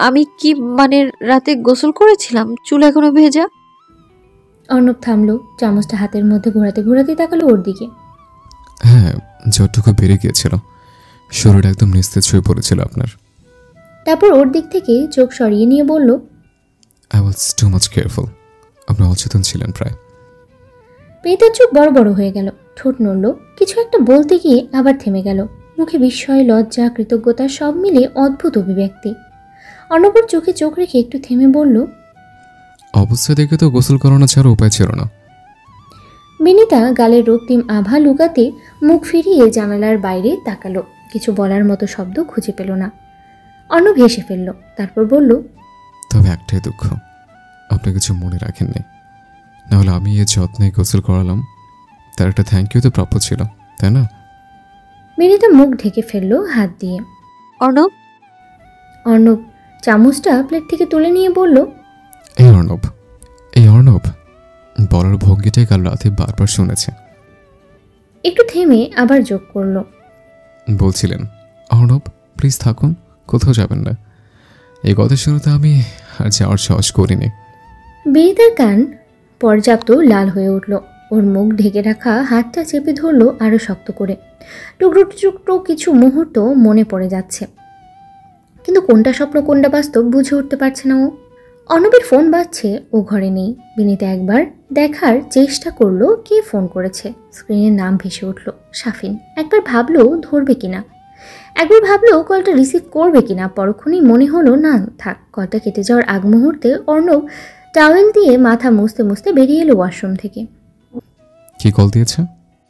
আমি কি মানে রাতে গোসল করেছিলাম, চুল এখনো ভেজা। অর্ণব থামলো। চামচটা হাতের মধ্যে ঘোরাতে ঘোরাতে তাকালো ওর দিকে। হ্যাঁ, জ্বরটুকু বেড়ে গিয়েছিল, শরীর একদম নিস্তেজ হয়ে পড়েছিল আপনার। তারপর ওর দিক থেকে চোখ সরিয়ে নিয়ে বলল, I was too much careful. আপনি অচেতন ছিলেন প্রায়। মেয়েটার চোখ বড় বড় হয়ে গেল। ঠোঁট নড়ল। কিছু একটা বলতে গিয়ে আবার থেমে গেল। মুখে বিস্ময়, লজ্জা, কৃতজ্ঞতা সব মিলে অদ্ভুত অভিব্যক্তি। অর্ণবর চোখে চোখ রেখে একটু থেমে বলল, অবস্থা দেখে তো গোসল করানো ছাড়া উপায় ছিল না। বিনিতা গালের রক্তিম আভা লুকাতে মুখ ফিরিয়ে জানালার বাইরে তাকালো। কিছু বলার মতো শব্দ খুঁজে পেল না। অর্ণব হেসে ফেলল। তারপর বলল, তবে একটাই দুঃখ, আপনি কিছু মনে রাখেননি। নাহলে আমি এ যত্নে গোসল করালাম, তার একটা থ্যাংক ইউ তো প্রাপ্য ছিল, তাই না? বিনিতা মুখ ঢেকে ফেলল হাত দিয়ে। অর্ণব? অর্ণব চামচটা প্লেট থেকে তুলে নিয়ে বলল, এই অর্ণব, এই অর্ণব বলার ভঙ্গিটাই কাল রাতে বারবার শুনেছে। একটু থেমে আবার যোগ করলো, বলছিলেন, অর্ণব প্লিজ থাকুন, কোথাও যাবেন না। এই কথা শুনে তো আমি আর যাওয়ার সাহস করিনি। বিনিতার কান পর্যাপ্ত লাল হয়ে উঠল। ওর মুখ ঢেকে রাখা হাতটা চেপে ধরল আরো শক্ত করে। টুকরো টুকরো কিছু মুহূর্ত মনে পড়ে যাচ্ছে, কিন্তু কোনটা স্বপ্ন কোনটা বাস্তব বুঝে উঠতে পারছে না ও। অর্ণবের ফোন বাজছে, ও ঘরে নেই। বিনিতা একবার দেখার চেষ্টা করলো কে ফোন করেছে। স্ক্রিনের নাম ভেসে উঠল, শাফিন। একবার ভাবলো ধরবে কিনা, একবার ভাবলো কলটা রিসিভ করবে কিনা। পরক্ষণেই মনে হলো না থাক। কলটা কেটে যাওয়ার আগ মুহূর্তে অর্ণব টাওয়েল দিয়ে মাথা মুছতে মুছতে বেরিয়ে এলো ওয়াশরুম থেকে। কি কল দিয়েছে?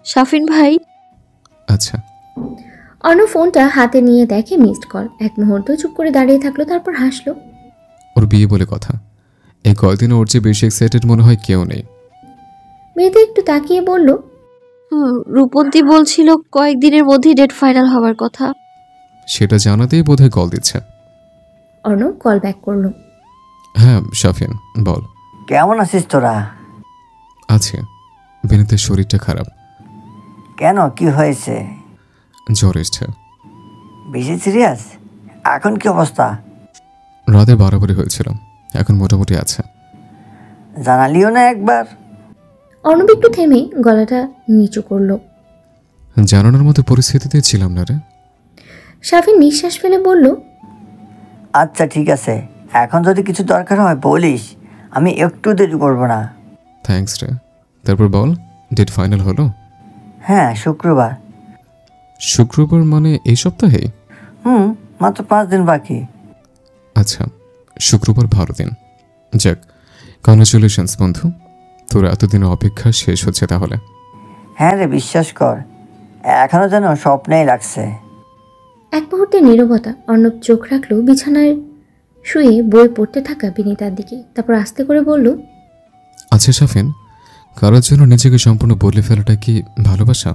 শাফিন ভাই। আচ্ছা। অর্ণব ফোনটা হাতে নিয়ে দেখে মিসড কল। এক মুহূর্ত চুপ করে দাঁড়িয়ে থাকলো, তারপর হাসলো। ওর বিয়ে বলে কথা, এই কয়দিনে ওর যে বেশি এক্সাইটেড মনে হয় কেউ নেই। মেয়েটা একটু তাকিয়ে বলল, রূপন্তী বলছিল কয়েকদিনের মধ্যেই ডেট ফাইনাল হওয়ার কথা। সেটা জানাতেই বোধহয় কল দিচ্ছে। অর্ণব কল ব্যাক করলো। হ্যাঁ শাফিন বল। কেমন আছিস তোরা? আছে। বিনীতের শরীরটা খারাপ। কেন, কি হয়েছে? জ্বর এসছে। বেশি সিরিয়াস? এখন কি অবস্থা? রাতে বাড়াবাড়ি হয়েছিল, এখন মোটামুটি আছে। জানালিও না একবার? অর্ণব একটু থেমে গলাটা নিচু করলো। জানানোর মতো পরিস্থিতিতে ছিলাম না রে। শাফিন নিঃশ্বাস ফেলে বলল, আচ্ছা ঠিক আছে, এখন যদি কিছু দরকার হয় বলিস, আমি একটু দেরি করবো না। থ্যাঙ্কস রে। তারপর বল, ডেট ফাইনাল হলো? হ্যাঁ, শুক্রবার। শুক্রবার মানে এই সপ্তাহেই? মাত্র 5 দিন বাকি। আচ্ছা, শুক্রবার ভালো দিন। যাক, কংগ্রাচুলেশনস বন্ধু, তোর এতদিনের অপেক্ষা শেষ হচ্ছে তাহলে। হ্যাঁ রে, বিশ্বাস কর, এখনো যেন স্বপ্নেই লাগছে। এক মুহূর্তে নীরবতা। অর্ণব চোখ রাখলো বিছানায় শুয়ে বই পড়তে থাকা বিনীতার দিকে, তারপর আস্তে করে বলল, আচ্ছা শাফিন, কারোর জন্য নিজেকে সম্পূর্ণ বদলে ফেলাটা কি ভালোবাসা?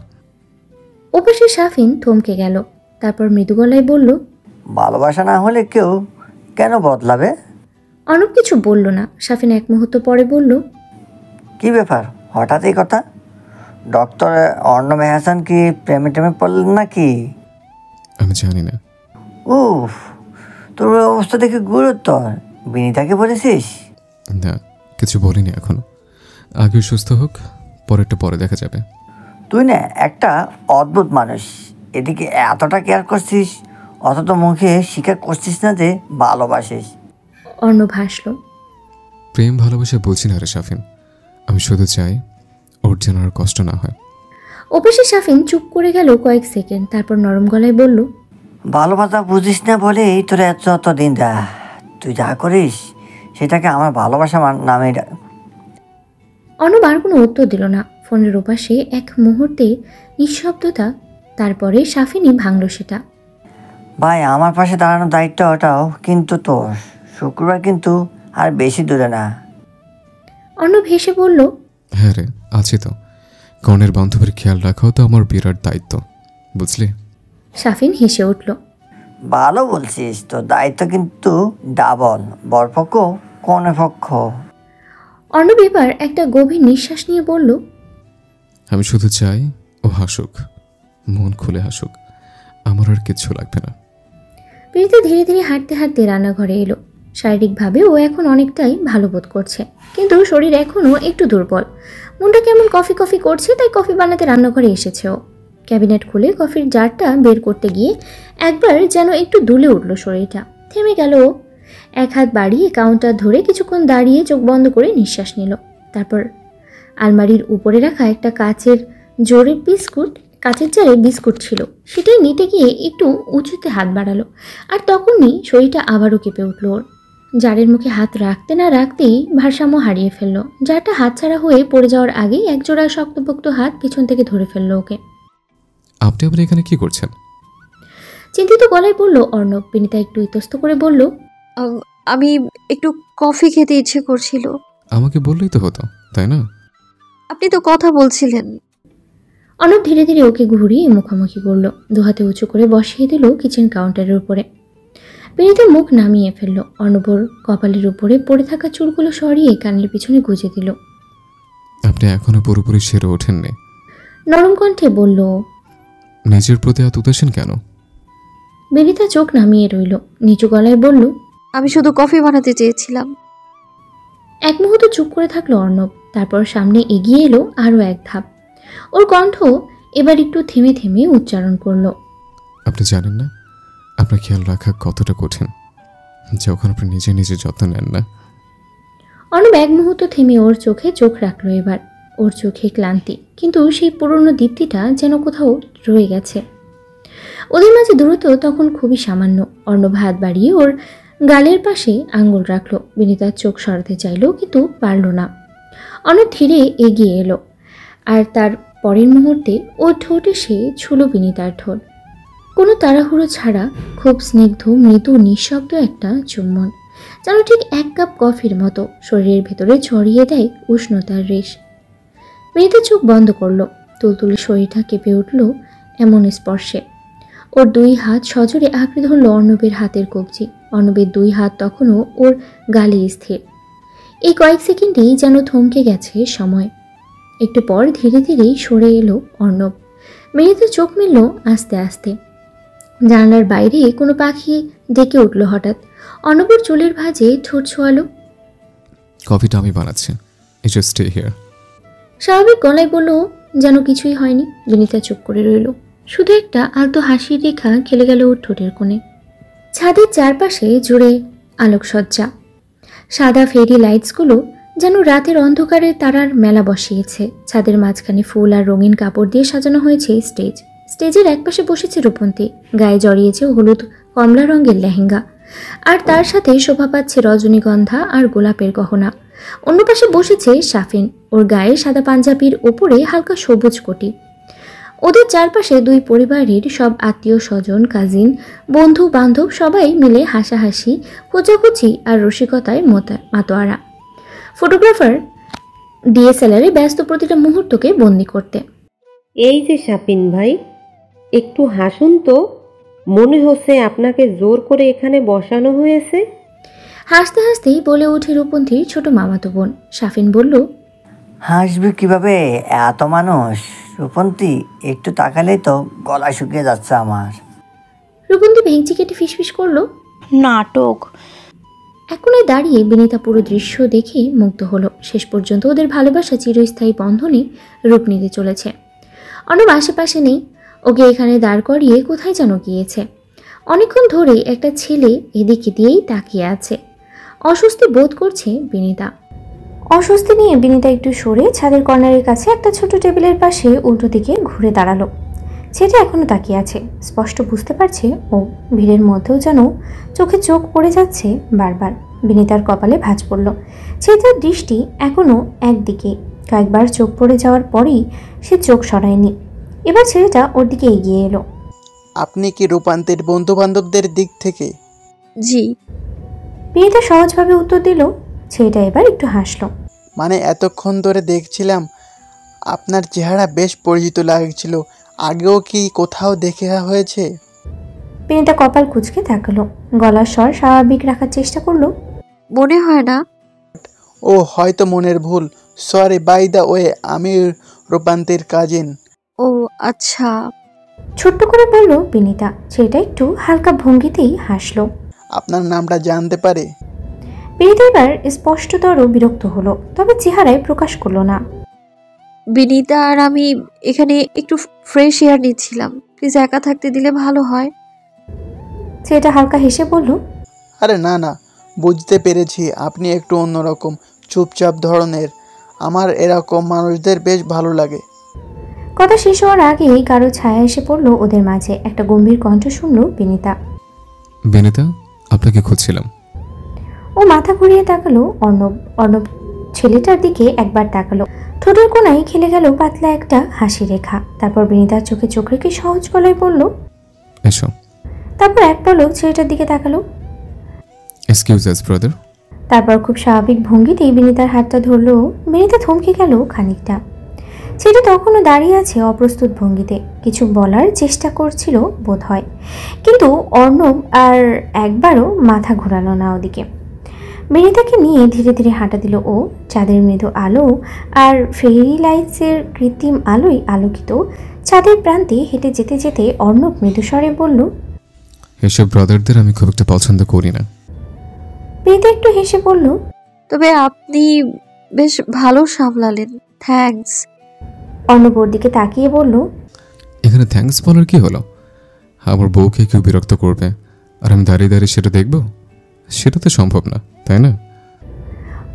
ওপাশে শাফিন থমকে গেল, তারপর মৃদু গলায় বলল, ভালোবাসা না হলে কেউ কেন বদলাবে? অর্ণব কিছু বলল না। শাফিন এক মুহূর্ত পরে বলল, কি ব্যাপার হঠাৎ এই কথা? ডক্টর অর্ণব হাসান কি প্রেমে টেমে পড়লেন নাকি? আমি জানি না। উফ, তোর অবস্থা দেখে গুরুতর। বিনীতাকে বলেছিস? না, কিছু বলিনি এখনো। আগে সুস্থ হোক, পরেরটা পরে দেখা যাবে। তুই না একটা অদ্ভুত মানুষ। এদিকে এতটা কেয়ার করছিস, অথচ মুখে স্বীকার করছিস না যে ভালোবাসিস। অর্ণব হাসল। প্রেম ভালোবাসা বলছি না রে শাফিন, আমি শুধু চাই ওর যেন আর কষ্ট না হয়। ওপাশে শাফিন চুপ করে গেল কয়েক সেকেন্ড, তারপর নরম গলায় বলল, ভালোবাসা বুঝিস না বলেই তোর এত দিন যা তুই যা করিস সেটাকে আমার ভালোবাসা নামে। অর্ণব আর কোনো উত্তর দিল না। ফোনের ওপাশে এক মুহূর্তে নিঃশব্দতা, তারপরে শাফিনই ভাঙল সেটা। ভাই, আমার পাশে দাঁড়ানোর দায়িত্ব ওটাও কিন্তু তোর। শুক্রবার কিন্তু আর বেশি দূরে না। অর্ণব হেসে বলল, হ্যাঁ রে, আছি তো। কর্ণের বান্ধবীর খেয়াল রাখাও তো আমার বিরাট দায়িত্ব, বুঝলি? শাফিন হেসে উঠল। ভালো বলছিস, তোর দায়িত্ব কিন্তু ডাবল, বরপক্ষ কনে পক্ষ। অর্ণব এবার একটা গভীর নিঃশ্বাস নিয়ে বলল, আমি শুধু চাই ও হাসুক, মন খুলে হাসুক, আমার আর কিচ্ছু লাগবে না। প্রীতি ধীরে ধীরে হাঁটতে হাঁটতে রান্নাঘরে এলো। শারীরিকভাবে ও এখন অনেকটাই ভালো বোধ করছে, কিন্তু শরীর এখনও একটু দুর্বল। মনটা কেমন কফি কফি করছে, তাই কফি বানাতে রান্নাঘরে এসেছে ও। ক্যাবিনেট খুলে কফির জারটা বের করতে গিয়ে একবার যেন একটু দুলে উঠল শরীরটা। থেমে গেল ও। এক হাত বাড়িয়ে কাউন্টার ধরে কিছুক্ষণ দাঁড়িয়ে চোখ বন্ধ করে নিঃশ্বাস নিল। তারপর আলমারির উপরে রাখা একটা কাচের জারে বিস্কুট ছিল, সেটাই নিতে গিয়ে একটু উঁচুতে হাত বাড়ালো। আর তখনই শরীরটা আবারও কেঁপে উঠল ওর। জারের মুখে হাত রাখতে না রাখতেই ভারসাম্য হারিয়ে ফেলল। জারটা হাতছাড়া হয়ে পড়ে যাওয়ার আগেই একজোড়া শক্তপোক্ত হাত পিছন থেকে ধরে ফেললো ওকে। আপনি আবার এখানে কি করছেন? চিন্তিত গলায় বলল অর্ণব। বিনীতা একটু ইতস্ত করে বলল, আমি একটু কফি খেতে ইচ্ছে করছিল। আমাকে বললেই তো হতো, তাই না? আপনি তো কথা বলছিলেন। অর্ণব ধীরে ধীরে ওকে ঘুরিয়ে মুখোমুখি করলো, দুহাতে উঁচু করে বসিয়ে দিল কিচেন কাউন্টারের উপরে। বিনীতা মুখ নামিয়ে ফেলল। অর্ণবর কপালের উপরে পড়ে থাকা চুলগুলো সরিয়ে কানের পিছনে গুজে দিল। আপনি এখনো পুরোপুরি সেরে ওঠেননি। নরম কণ্ঠে বলল। নিজের প্রতি এত উদাসীন কেন? বিনীতা চোখ নামিয়ে রইল, নিচু গলায় বলল, আমি শুধু কফি বানাতে চেয়েছিলাম। এক মুহূর্ত চুপ করে থাকলো অর্ণব, তারপর সামনে এগিয়ে এলো আরও এক ধাপ। ওর কণ্ঠ এবার একটু থেমে থেমে উচ্চারণ করলো। আপনি জানেন না আপনার খেয়াল রাখা কতটা কঠিন যখন আপনি নিজে নিজে যত্ন নেন না। অর্ণব এক মুহূর্ত থেমে ওর চোখে চোখ রাখলো। এবার ওর চোখে ক্লান্তি, কিন্তু সেই পুরনো দীপ্তিটা যেন কোথাও রয়ে গেছে। ওদের মাঝে দূরত্ব তখন খুবই সামান্য। অর্ণব হাত বাড়িয়ে ওর গালের পাশে আঙ্গুল রাখলো। বিনীতার চোখ সরাতে চাইলো, কিন্তু পারল না। অর্ণব ধীরে এগিয়ে এলো, আর তার পরের মুহূর্তে ওর ঠোঁটে সে ছুলো বিনীতার ঠোঁট। কোনো তাড়াহুড়ো ছাড়া খুব স্নিগ্ধ, মৃদু, নিঃশব্দ একটা চুম্বন, যেন ঠিক এক কাপ কফির মতো শরীরের ভেতরে ছড়িয়ে দেয় উষ্ণতার রেশ। বিনীতা চোখ বন্ধ করলো। তুলতুলে শরীরটা কেঁপে উঠল এমন স্পর্শে। ওর দুই হাত সজোরে আঁকড়ে ধরল অর্ণবের হাতের কবজি। অর্ণবের দুই হাত তখনও ওর গালে স্থির। এই কয়েক সেকেন্ডেই যেন থমকে গেছে সময়। একটু পর ধীরে ধীরেই সরে এলো অর্ণব। বিনীতা চোখ মেলল আস্তে আস্তে। জানালার বাইরে কোনো পাখি ডেকে উঠল হঠাৎ। অর্ণবর চুলের ভাঁজে ঠোঁট ছোঁয়ালো। কফিটা আমি বানাচ্ছি, জাস্ট স্টে হিয়ার। স্বাভাবিক গলায় বলল, যেন কিছুই হয়নি। বিনীতা চুপ করে রইল। শুধু একটা আলতো হাসির রেখা খেলে গেল ওর ঠোঁটের কোণে। ছাদের চারপাশে জুড়ে আলোকসজ্জা। সাদা ফেরি লাইটসগুলো যেন রাতের অন্ধকারে তারার মেলা বসিয়েছে। ছাদের মাঝখানে ফুল আর রঙিন কাপড় দিয়ে সাজানো হয়েছে স্টেজ। স্টেজের একপাশে বসেছে রূপন্তী, গায়ে জড়িয়েছে হলুদ কমলা রঙের লেহেঙ্গা, আর তার সাথে শোভা পাচ্ছে রজনীগন্ধা আর গোলাপের গহনা। অন্য পাশে বসেছে সাফিন, ওর গায়ে সাদা পাঞ্জাবির ওপরে হালকা সবুজ কোটি। ওদের চারপাশে দুই পরিবারের সব আত্মীয় স্বজন, কাজিন, বন্ধু বান্ধব সবাই মিলে হাসাহাসি, খোঁচাখুচি আর রসিকতায় মাতোয়ারা। ফটোগ্রাফার ডিএসএলআরে ব্যস্ত প্রতিটা মুহূর্তকে বন্দি করতে। এই যে শাপিন ভাই, একটু হাসুন তো, মনে হচ্ছে আপনাকে জোর করে এখানে বসানো হয়েছে। হাসতে হাসতেই বলে ওঠে রূপন্তীর ছোট মামাতো বোন। শাফিন বলল, হাসবে কিভাবে, এত মানুষ। রূপন্তী, একটু তাকালেই তো গলা শুকিয়ে যাচ্ছে আমার। রূপন্তী ভেঙচি কেটে ফিসফিস করলো, নাটক। এখন দাঁড়িয়ে বিনীতা পুরো দৃশ্য দেখে মুগ্ধ হলো। শেষ পর্যন্ত ওদের ভালোবাসা চিরস্থায়ী বন্ধনে রূপ নিতে চলেছে। অর্ণব আশেপাশে নেই, ওকে এখানে দাঁড় করিয়ে কোথায় যেন গিয়েছে। অনেকক্ষণ ধরে একটা ছেলে এদিকে দিয়েই তাকিয়ে আছে। অস্বস্তি বোধ করছে বিনীতা। অস্বস্তি নিয়ে বিনীতা একটু সরে ছাদের কর্নারের কাছে একটা ছোট টেবিলের পাশে উল্টো দিকে ঘুরে দাঁড়ালো। ছেলেটা এখনো তাকিয়ে আছে। স্পষ্ট বুঝতে পারছে ও ভিড়ের মধ্যেও যেন চোখে চোখ পড়ে যাচ্ছে বারবার। বিনীতার কপালে ভাঁজ পড়ল। ছেলেটার দৃষ্টি এখনো একদিকে। কয়েকবার চোখ পড়ে যাওয়ার পরেই সে চোখ সরায়নি। এবার ছেলেটা ওর দিকে এগিয়ে এলো। আপনি কি রূপান্তের বন্ধু বান্ধবদের দিক থেকে? জি। বিনীতা সহজভাবে উত্তর দিল। ছেলেটা এবার একটু হাসলো। মানে এতক্ষণ ধরে দেখছিলাম আপনার চেহারা বেশ পরিচিত লাগছিল, আগেও কি কোথাও দেখে হয়েছে? বিনীতা কপাল কুঁচকে তাকালো, গলার স্বর স্বাভাবিক রাখার চেষ্টা করলো। মনে হয় না। ও হয়তো মনের ভুল, সরি। বাই দ্য ওয়ে, আমি রূপান্তের কাজিন। ও আচ্ছা। ছোট্ট করে বলল বিনীতা। ছেলেটা একটু হালকা ভঙ্গিতেই হাসলো। আপনার নামটা জানতে পারে? বিনীতা এবার স্পষ্টতর বিরক্ত হলো, তবে চেহারায় প্রকাশ করলো না। বিনীতা আর আমি এখানে একটু ফ্রেশ এয়ার নিচ্ছিলাম, প্লিজ একা থাকতে দিলে ভালো হয়। ছেলেটা হালকা হেসে বলল, আরে না না, বুঝতে পেরেছি আপনি একটু অন্যরকম, চুপচাপ ধরনের। আমার এরকম মানুষদের বেশ ভালো লাগে। কথা শেষ হওয়ার আগেই কারো ছায়া এসে পড়লো ওদের মাঝে। একটা গম্ভীর কণ্ঠ শুনলো বিনীতা। বিনীতা, আপনাকে খুঁজছিলাম। ও মাথা ঘুরিয়ে তাকালো। অর্ণব ছেলেটার দিকে একবার তাকালো। ঠোঁটের কোনায় খেলে গেল পাতলা একটা হাসি রেখা। তারপর বিনীতার চোখে চোখ রেখে সহজ গলায় বলল, এসো। তারপর এক পলক ছেলেটার দিকে তাকালো। এক্সকিউজ আস ব্রাদার। তারপর খুব স্বাভাবিক ভঙ্গিতেই বিনীতার হাতটা ধরলো। বিনীতা থমকে গেল খানিকটা। ছেলেটা তখনও দাঁড়িয়ে আছে অপ্রস্তুত ভঙ্গিতে, কিছু বলার চেষ্টা করছিল বোধ হয়, কিন্তু অর্ণব আর একবারও মাথা ঘোরালো না ওদিকে। বিনিতাকে নিয়ে ধীরে ধীরে হাঁটা দিল ও। চাঁদের মৃদু আলো আর ফেরি লাইটসের কৃত্রিম আলোয় আলোকিত চাঁদের প্রান্তে হেঁটে যেতে যেতে অর্ণব মৃদুস্বরে বলল, এসব ব্রাদারদের আমি খুব একটা পছন্দ করি না। বিনিতা একটু হেসে বলল, তবে আপনি বেশ ভালো সামলালেন, থ্যাঙ্কস। অর্ণব ওর দিকে তাকিয়ে বলল, এখানে থ্যাঙ্কস বলার কি হলো? আমার বউকে কেউ বিরক্ত করবে আর আমি দাঁড়িয়ে দাঁড়িয়ে সেটা দেখব? সেটা তো সম্ভব না, তাই না?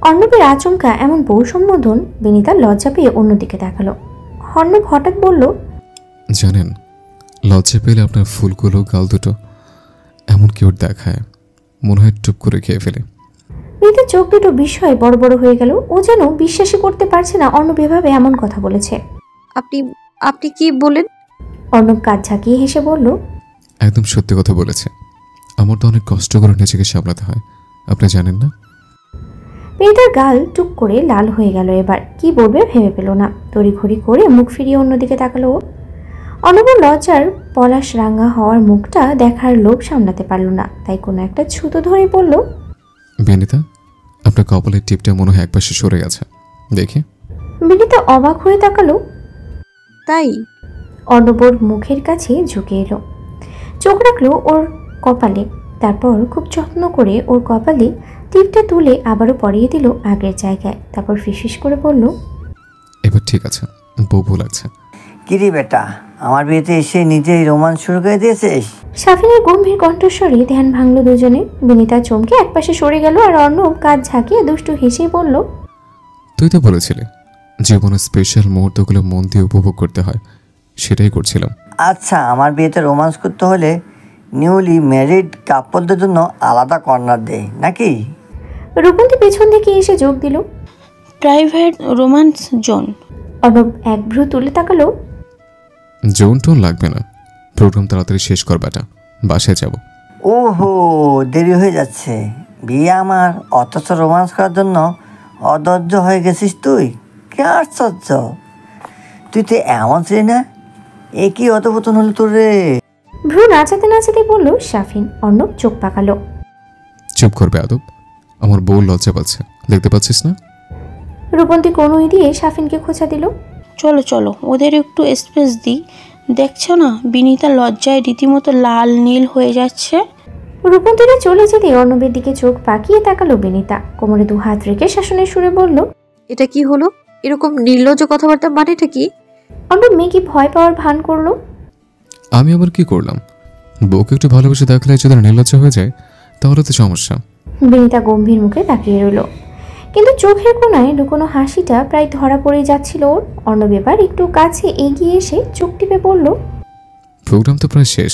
অর্ণবের আচমকা এমন বউ সম্বোধন বিনিতা লজ্জা পেয়ে অন্যদিকে তাকালো। অর্ণব হঠাৎ বলল, জানেন, লজ্জা পেলে আপনার ফুলগুলো গাল দুটো এমন কেউ দেখায়, মনে হয় টুপ করে খেয়ে ফেলে। বিনিতার চোখ দুটো বিস্ময়ে বড় বড় হয়ে গেল। ও যেন বিশ্বাসই করতে পারছে না অর্ণব এভাবে এমন কথা বলেছে। আপনি আপনি কি বলেন? অর্ণব কাঁধ ঝাঁকিয়ে হেসে বলল, একদম সত্যি কথা বলেছে। আমার তো অনেক কষ্ট করে নিজেকে সামলাতে হয়, আপনি জানেন না? বিনিতার গাল টুক করে লাল হয়ে গেল। এবার কি বলবে ভেবে পেল না। তড়িঘড়ি করে মুখ ফিরিয়ে অন্যদিকে তাকালো ও। অর্ণবের লজ্জার পলাশ রাঙা হওয়ার মুখটা দেখার লোভ সামলাতে পারল না, তাই কোনো একটা ছুতো ধরে বলল, বিনিতা, আপনার কপালের টিপটা মনে হয় একপাশে সরে গেছে, দেখি। বিনিতা অবাক হয়ে তাকালো। তাই? অর্ণব ওর মুখের কাছে ঝুঁকে এলো, চোখ রাখলো ওর কপালে, তারপর খুব যত্ন করে ওর কপালে টিপটা তুলে আবারও পরিয়ে দিল আগের জায়গায়। তারপর ফিসফিস করে বলল, এবার ঠিক আছে, বউ লাগছে। কিরে বেটা, আমার বিয়েতে এসে নিজেই রোমান্স শুরু করে দিয়েছিস? সাফিনের গম্ভীর কণ্ঠস্বরে ধ্যান ভাঙলো দুজনে। বিনিতা চমকে একপাশে সরে গেল আর অর্ণব কাঁধ ঝাঁকিয়ে দুষ্টু হেসে বলল, তুই তো বলেছিলি জীবনের স্পেশাল মুহূর্তগুলো মন দিয়ে উপভোগ করতে হয়, সেটাই করছিলাম। আচ্ছা, আমার বিয়েতে রোমান্স করতে হলে নিউলি ম্যারিড কাপলদের জন্য আলাদা কর্নার দেয় নাকি? রূপন্তী পেছন থেকে এসে যোগ দিল, প্রাইভেট রোমান্স জোন। অর্ণব এক ভ্রু তুলে তাকালো, জোন টোন লাগবে না, প্রোগ্রাম তাড়াতাড়ি শেষ কর বেটা, বাসায় যাব। ওহো, দেরি হয়ে যাচ্ছে। বিয়ে আমার, অথচ রোমান্স করার জন্য অধৈর্য হয়ে গেছিস তুই? কে আশ্চর্য, তুই তো এমন ছিলি না। এ কি অধপতন হলো তোর রে? ভ্রু নাচাতে নাচাতে বলল সাফিন। অর্ণব চোখ পাকালো। চুপ করবে আদব, আমার বউ লজ্জা পাচ্ছে, দেখতে পাচ্ছিস না? রূপন্তী কনুই দিয়ে সাফিনকে খোঁচা দিল। চলো চলো, ওদের একটু স্পেস দিই। দেখছো না বিনিতা লজ্জায় রীতিমতো লাল নীল হয়ে যাচ্ছে। রূপন্তীরা চলে যেতে অর্ণবের দিকে চোখ পাকিয়ে তাকালো বিনিতা। কোমরে দু হাত রেখে শাসনের সুরে বলল, এটা কি হলো? এরকম নির্লজ্জ কথাবার্তা মানেটা কি? অর্ণব মেয়েকে ভয় পাওয়ার ভান করলো। আমি আবার কি করলাম? বউকে একটু ভালোবেসে দেখলে যদি নির্লজ্জ হয়ে যায় তাহলে তো সমস্যা। বিনিতা গম্ভীর মুখে তাকিয়ে রইল, কিন্তু চোখের কোণায় লুকোনো হাসিটা প্রায় ধরা পড়ে যাচ্ছিল ওর। অর্ণব এবার একটু কাছে এগিয়ে এসে চোখ টিপে বলল, প্রোগ্রাম তো প্রায় শেষ,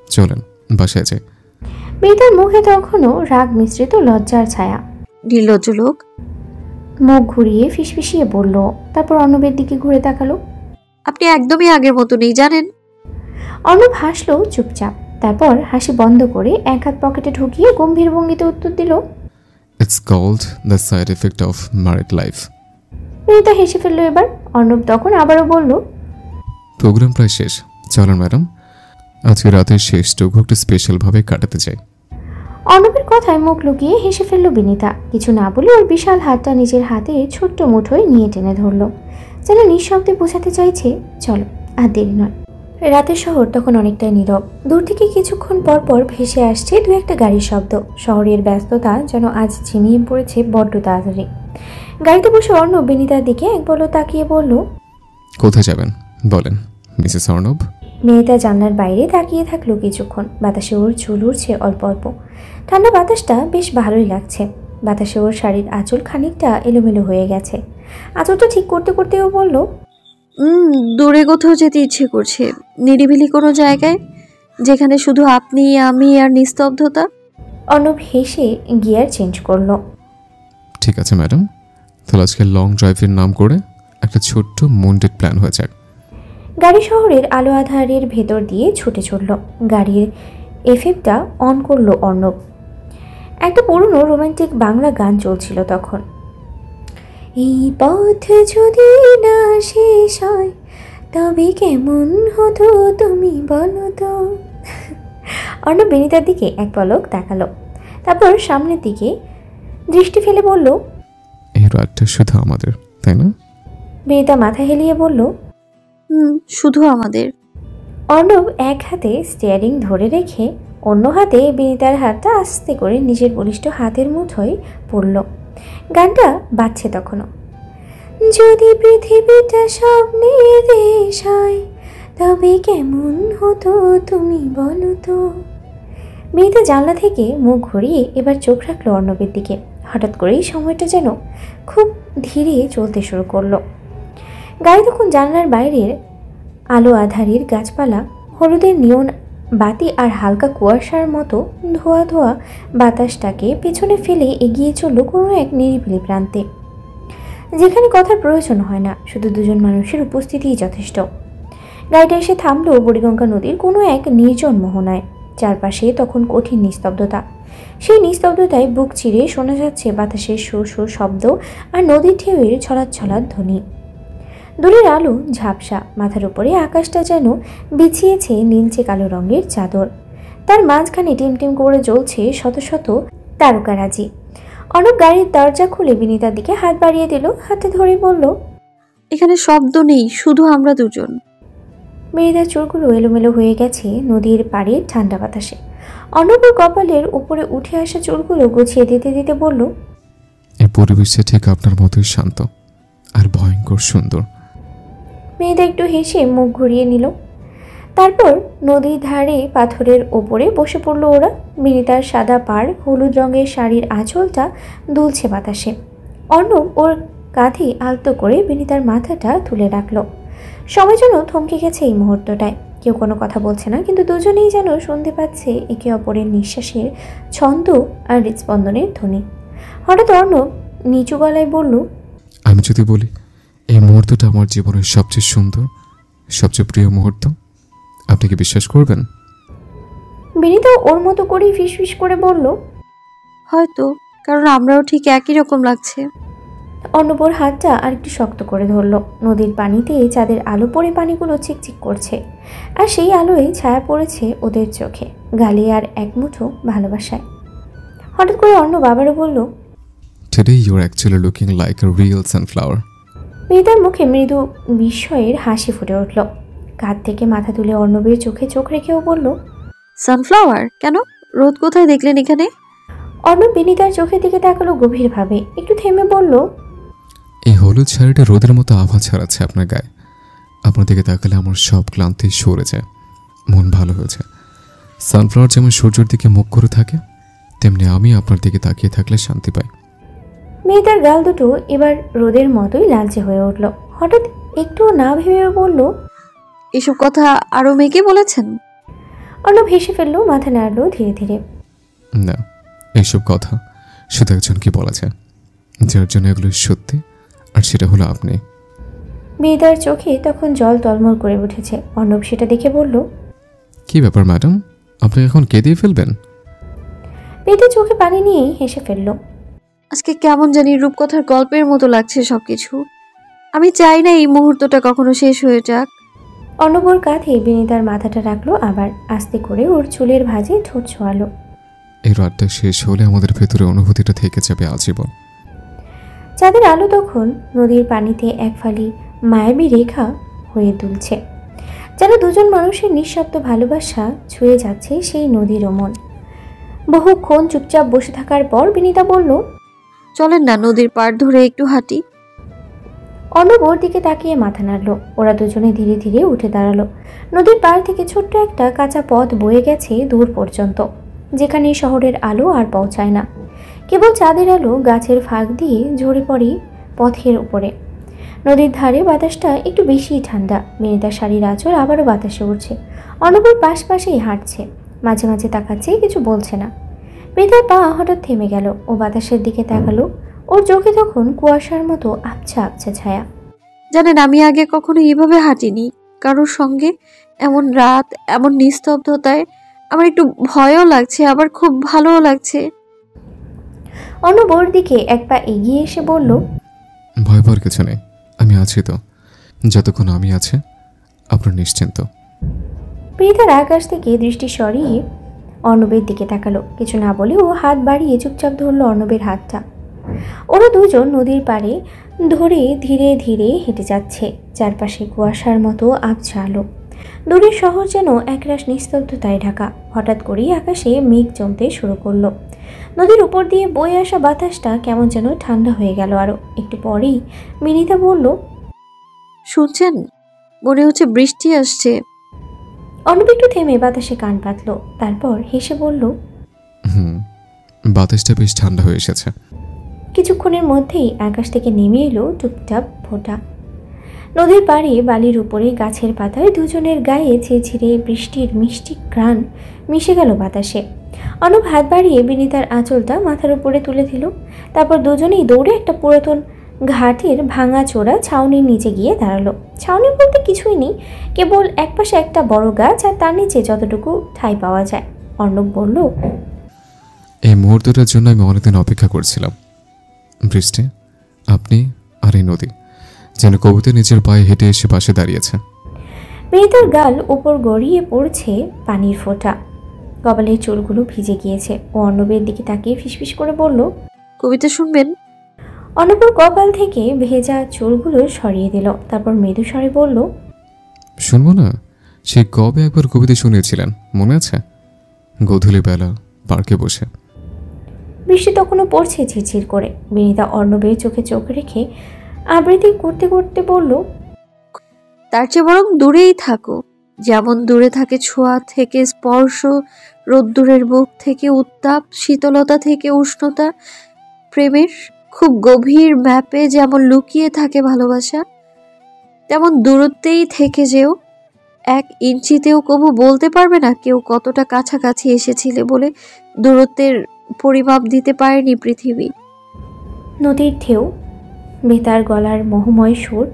চলেন বাসায় যাই। বিনিতার মুখে তখনও রাগ মিশ্রিত লজ্জার ছায়া। নির্লজ্জ লোক। মুখ ঘুরিয়ে ফিসফিসিয়ে বলল, তারপর অর্ণবের দিকে ঘুরে তাকালো। আপনি একদমই আগের মতো নেই জানেন। অর্ণব হাসলো চুপচাপ, তারপর হাসি বন্ধ করে এক হাত পকেটে ঢুকিয়ে গম্ভীর ভঙ্গিতে উত্তর দিল, it's called the side effect of married life. Binita হেসে ফেললো এবার। অর্ণব তখন আবারও বলল, প্রোগ্রাম প্রায় শেষ, চলেন ম্যাডাম, আজকে রাতের শেষটুকু একটু স্পেশালভাবে কাটাতে চাই। অর্ণবের কথায় মুখ লুকিয়ে হেসে ফেললো বিনিতা। কিছু না বলে ওর বিশাল হাতটা নিজের হাতে ছোট্ট মুঠোয় নিয়ে টেনে ধরলো, যেন নিঃশব্দে বোঝাতে চাইছে, চলো আর দেরি নয়। রাতের শহর তখন অনেকটাই নীরব। দূর থেকে কিছুক্ষণ পর পর ভেসে আসছে দু একটা গাড়ির শব্দ। শহরের ব্যস্ততা যেন আজ ঝিমিয়ে পড়েছে বড্ড তাড়াতাড়ি। গাড়িতে বসে অর্ণব বিনিতার দিকে এক পলক তাকিয়ে বলল, কোথায় যাবেন বলেন মিসেস অর্ণব? বিনিতা জানলার বাইরে তাকিয়ে থাকলো কিছুক্ষণ। বাতাসে ওর চুল উড়ছে অল্প অল্প। ঠান্ডা বাতাসটা বেশ ভালোই লাগছে। বাতাসে ওর শাড়ির আঁচল খানিকটা এলোমেলো হয়ে গেছে। আঁচলটা ঠিক করতে করতেও বলল, দূরে কোথাও যেতে ইচ্ছে করছে, নিরিবিলি কোনো জায়গায় যেখানে শুধু আপনি, আমি আর নিস্তব্ধতা। অর্ণব হেসে গিয়ার চেঞ্জ করলো। ঠিক আছে ম্যাডাম, তাহলে আজকে লং ড্রাইভের নাম করে একটা ছোট্ট মুন্ডেড প্ল্যান হয়ে যাক। গাড়ি শহরের আলো আধারের ভেতর দিয়ে ছুটে চলল। গাড়ির এফএমটা অন করলো অর্ণব। একটা পুরনো রোমান্টিক বাংলা গান চলছিল তখন। এই পথ যদি না শেষ হয় তবে কেমন হতো তুমি বলো তো। অর্ণব বিনিতার দিকে এক পলক তাকালো, তারপর সামনের দিকে দৃষ্টি ফেলে বলল, এই রাতটা শুধু আমাদের, তাই না? বিনিতা মাথা হেলিয়ে বলল, শুধু আমাদের। অর্ণব এক হাতে স্টিয়ারিং ধরে রেখে অন্য হাতে বিনিতার হাতটা আস্তে করে নিজের বলিষ্ঠ হাতের মুঠোয় পড়ল। গানটা বাজছে তখনও। যদি পৃথিবীটা স্বপ্নের দেশ হয় তবে কেমন হতো তুমি বলো তো। বিনিতা জানলা থেকে মুখ ঘুরিয়ে এবার চোখ রাখলো অর্ণবের দিকে। হঠাৎ করেই সময়টা যেন খুব ধীরে চলতে শুরু করলো। গাড়ি তখন জানলার বাইরের আলো আধারির গাছপালা, হলুদের নিয়ন বাতি আর হালকা কুয়াশার মতো ধোয়া ধোয়া বাতাসটাকে পেছনে ফেলে এগিয়ে চলল কোনো এক নিরিবিলি প্রান্তে, যেখানে কথার প্রয়োজন হয় না, শুধু দুজন মানুষের উপস্থিতিই যথেষ্ট। গাড়িটা এসে থামলো বুড়িগঙ্গা নদীর কোনো এক নির্জন মোহনায়। চারপাশে তখন কঠিন নিস্তব্ধতা। সেই নিস্তব্ধতায় বুক চিরে শোনা যাচ্ছে বাতাসের সুর সুর শব্দ আর নদীর ঢেউয়ের ছলাৎ ছলাৎ ধ্বনি। দূরের আলো ঝাপসা, মাথার উপরে আকাশটা যেন বিছিয়েছে নীলচে কালো রঙের চাদর। তার মাঝখানে টিমটিম করে জ্বলছে শত শত তারকারাজি। অর্ণব গাড়ির দরজা খুলে বিনিতার দিকে হাত বাড়িয়ে দিল, হাতে ধরে বলল, এখানে শব্দ নেই, শুধু আমরা দুজন। বিনিতার চুলগুলো এলোমেলো হয়ে গেছে নদীর পাড়ের ঠান্ডা বাতাসে। অর্ণবের কপালের উপরে উঠে আসা চুলগুলো গুছিয়ে দিতে দিতে বলল, এই পরিবেশটা ঠিক আপনার মতোই শান্ত আর ভয়ঙ্কর সুন্দর। মেয়েটা একটু হেসে মুখ ঘুরিয়ে নিল। তারপর নদীর ধারে পাথরের ওপরে বসে পড়ল ওরা। বিনিতার সাদা পাড়, হলুদ রঙের শাড়ির আঁচলটা দুলছে বাতাসে। অর্ণব ওর কাঁধে আলতো করে বিনিতার মাথাটা তুলে রাখল। সবাই যেন থমকে গেছে এই মুহূর্তটায়। কেউ কোনো কথা বলছে না, কিন্তু দুজনেই যেন শুনতে পাচ্ছে একে অপরের নিঃশ্বাসের ছন্দ আর হৃদস্পন্দনের ধ্বনি। হঠাৎ অর্ণব নিচু গলায় বলল, আমি যদি বলি এই মুহূর্তটা আমার জীবনের সবচেয়ে সুন্দর, সবচেয়ে প্রিয় মুহূর্ত, আপনি কি বিশ্বাস করবেন? বিনিতা ওর মতো করেই ফিসফিস করে বলল, হয়তো, কারণ আমরাও ঠিক একই রকম লাগছে। অর্ণবর হাতটা আর একটু শক্ত করে ধরল। নদীর পানিতে চাঁদের আলো পড়ে পানিগুলো চিকচিক করছে, আর সেই আলোয় ছায়া পড়েছে ওদের চোখে, গালে আর এক মুঠো ভালোবাসায়। হঠাৎ করে অর্ণব আবারও বলল, Today you're actually looking like a real sunflower. মেয়েটার মুখে মৃদু বিস্ময়ের হাসি ফুটে উঠল। কাঁধ থেকে মাথা তুলে অর্ণবের চোখে চোখ রেখেও বলল, সানফ্লাওয়ার কেন? রোদ কোথায় দেখলেন এখানে? অর্ণব বিনিতার চোখের দিকে তাকালো গভীরভাবে, একটু থেমে বলল, এই হলুদ শাড়িটা রোদের মতো আভা ছড়াচ্ছে আপনার গায়ে। আপনার দিকে তাকালে আমার সব ক্লান্তি সরে যায়, মন ভালো হয়েছে। সানফ্লাওয়ার যেমন সূর্যের দিকে মুখ করে থাকে, তেমনি আমি আপনার দিকে তাকিয়ে থাকলে শান্তি পাই। মেয়েটার গাল দুটো এবার রোদের মতোই লালচে হয়ে উঠল। হঠাৎ একটু না ভেবে বলল, এসব কথা আরো মেয়েকে বলেছেন? অর্ণব হেসে ফেলল, মাথা নাড়ল ধীরে ধীরে। না, এইসব কথা শুধু একজনকে বলা যায়, যার জন্য এগুলো সত্যি, আর সেটা হলো আপনি। মেয়েটার চোখে তখন জল টলমল করে উঠেছে। অর্ণব সেটা দেখে বলল, কি ব্যাপার ম্যাডাম, আপনি এখন কেঁদেই ফেলবেন? মেয়েটা চোখে পানি নিয়েই হেসে ফেলল। আজকে কেমন জানি রূপকথার গল্পের মতো লাগছে সবকিছু। আমি চাই না এই মুহূর্তটা কখনো শেষ হয়ে যাক। অর্ণবর কাঁধে বিনিতার মাথাটা রাখলো, আবার আস্তে করে ওর চুলের ভাঁজে ঠোঁট ছোঁয়ালো। এই রাতটা শেষ হলে আমাদের ভেতরে অনুভূতিটা থেকে যাবে আজীবন। চাঁদের আলো তখন নদীর পানিতে এক ফালি মায়াবী রেখা হয়ে দুলছে, যেন দুজন মানুষের নিঃশব্দ ভালোবাসা ছুঁয়ে যাচ্ছে সেই নদীর মন। বহুক্ষণ চুপচাপ বসে থাকার পর বিনিতা বলল, চলেন না নদীর পাড় ধরে একটু হাঁটি। অর্ণব ওর দিকে তাকিয়ে মাথা নাড়ল। ওরা দুজনে ধীরে ধীরে উঠে দাঁড়ালো। নদীর পাড় থেকে ছোট্ট একটা কাঁচা পথ বয়ে গেছে দূর পর্যন্ত, যেখানে শহরের আলো আর পৌঁছায় না। কেবল চাঁদের আলো গাছের ফাঁক দিয়ে ঝরে পড়ে পথের উপরে। নদীর ধারে বাতাসটা একটু বেশিই ঠান্ডা। বিনিতার শাড়ির আঁচল আবারও বাতাসে উঠছে। অর্ণবর পাশেই হাঁটছে, মাঝে মাঝে তাকাচ্ছে, কিছু বলছে না। বিনিতার পা হঠাৎ থেমে গেল। ও বাতাসের দিকে তাকালো। ওর চোখে তখন কুয়াশার মতো আবছা আবছা ছায়া। জানেন, আমি আগে কখনো এভাবে হাঁটিনি কারোর সঙ্গে। এমন রাত, এমন নিস্তব্ধতায় আমার একটু ভয়ও লাগছে, আবার খুব ভালোও লাগছে। অর্ণব ওর দিকে এক পা এগিয়ে এসে বলল, ভয় পাওয়ার কিছু নেই, আমি আছি তো। যতক্ষণ আমি আছি আপনার নিশ্চিন্ত। বিনিতার আকাশ থেকে দৃষ্টি সরিয়ে অর্ণবের দিকে তাকালো। কিছু না বলে ও হাত বাড়িয়ে চুপচাপ ধরলো অর্ণবের হাতটা। ওরা দুজন নদীর পাড়ে ধরে ধীরে ধীরে হেঁটে যাচ্ছে। চারপাশে কুয়াশার মতো আবছা আলো, দূরের শহর যেন একরাশ নিস্তব্ধতায় ঢাকা। হঠাৎ করেই আকাশে মেঘ জমতে শুরু করলো। নদীর উপর দিয়ে বয়ে আসা বাতাসটা কেমন যেন ঠান্ডা হয়ে গেল। আরও একটু পরেই বিনিতা বলল, শুনছেন, মনে হচ্ছে বৃষ্টি আসছে। অর্ণব একটু থেমে বাতাসে কান পাতলো, তারপর হেসে বলল, বাতাসটা বেশ ঠান্ডা হয়ে এসেছে। কিছুক্ষণের মধ্যেই আকাশ থেকে নেমে এলো টুপটাপ ফোঁটা। নদীর পাড়ে বালির উপরে গাছের পাতায় দুজনের গায়ে ঝিরঝিরে বৃষ্টির মিষ্টি ঘ্রাণ মিশে গেল বাতাসে। অর্ণব হাত বাড়িয়ে বিনিতার আঁচলটা মাথার উপরে তুলে দিল। তারপর দুজনেই দৌড়ে একটা পুরাতন ঘাটের ভাঙা চোরা ছাউনির নিচে গিয়ে দাঁড়ালো। ছাউনি বলতে কিছুই নেই, কেবল একপাশে একটা বড় গাছ আর তার নিচে যতটুকু ঠাঁই পাওয়া যায়। অর্ণব বলল, এই মুহূর্তটার জন্য আমি অনেকদিন অপেক্ষা করছিলাম। বৃষ্টি, আপনি আর এই নদী যেন কবিতা নিজের পায়ে হেঁটে এসে পাশে দাঁড়িয়েছে। মেয়েটার গাল উপর গড়িয়ে পড়ছে পানির ফোঁটা, কপালের চুলগুলো ভিজে গিয়েছে। ও অর্ণবের দিকে তাকিয়ে ফিসফিস করে বলল, কবিতা শুনবেন? অর্ণবের কপাল থেকে ভেজা চুলগুলো সরিয়ে দিল, তারপর মৃদু স্বরে বলল, শুনবো না? সে কবে একবার কবিতা শুনিয়েছিলেন, মনে আছে? গোধূলি বেলা পার্কে বসে। বৃষ্টি তখনও পড়ছে ঝিরঝির করে। বিনিতা অর্ণবের চোখে চোখ রেখে আবৃত্তি করতে করতে বলল, তার চেয়ে বরং দূরেই থাকো। যেমন দূরে থাকে ছোঁয়া থেকে স্পর্শ, রোদ্দুরের বুক থেকে উত্তাপ, শীতলতা থেকে উষ্ণতা। প্রেমের খুব গভীর ম্যাপে যেমন লুকিয়ে থাকে ভালোবাসা, তেমন দূরত্বেই থেকে যেও। 1 ইঞ্চিতেও কবু বলতে পারবে না কেউ কতটা কাছাকাছি এসেছিলে বলে। দূরত্বের পরিমাপ দিতে পারেনি পৃথিবী। নদীর ঢেউ, বেতার গলার মোহময় সুর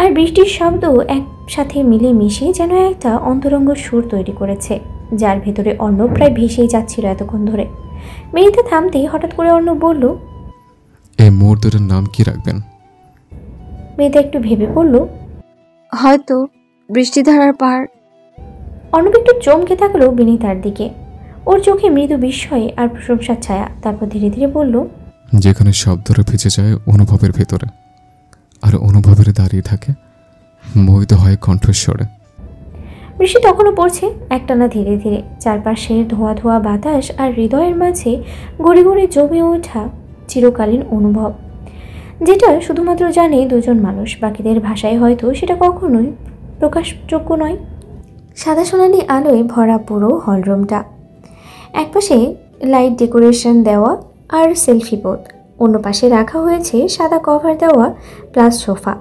আর বৃষ্টির শব্দ একসাথে মিলে মিশে যেন একটা অন্তরঙ্গ সুর তৈরি করেছে, যার ভেতরে অর্ণব প্রায় ভেসেই যাচ্ছিল এতক্ষণ ধরে। মেয়েটা থামতেই হঠাৎ করে অর্ণব বলল, এই মুহূর্তটার নাম কি রাখবেন? মেয়েটা একটু ভেবে বলল, হয়তো বৃষ্টিধারার পার। অর্ণব একটু চমকে থাকলো বিনিতার দিকে। ওর চোখে মৃদু বিস্ময় আর প্রশংসার ছায়া। তারপর ধীরে ধীরে বলল, যেখানে শব্দটা ভিজে যায় অনুভবের ভেতরে, আর অনুভবের দাঁড়িয়ে থাকে, মোহিত হয় কণ্ঠস্বরে। বৃষ্টি তখনও পড়ছে একটানা ধীরে ধীরে। চারপাশের ধোয়া ধোয়া বাতাস আর হৃদয়ের মাঝে গড়ে গড়ে জমে ওঠা চিরকালীন অনুভব, যেটা শুধুমাত্র জানে দুজন মানুষ। বাকিদের ভাষায় হয়তো সেটা কখনোই প্রকাশযোগ্য নয়। সাদা সোনালি আলোয় ভরা পুরো হলরুমটা। একপাশে লাইট ডেকোরেশন দেওয়া আর সেলফি বোর্ড, অন্য পাশে রাখা হয়েছে সাদা কভার দেওয়া প্লাস সোফা।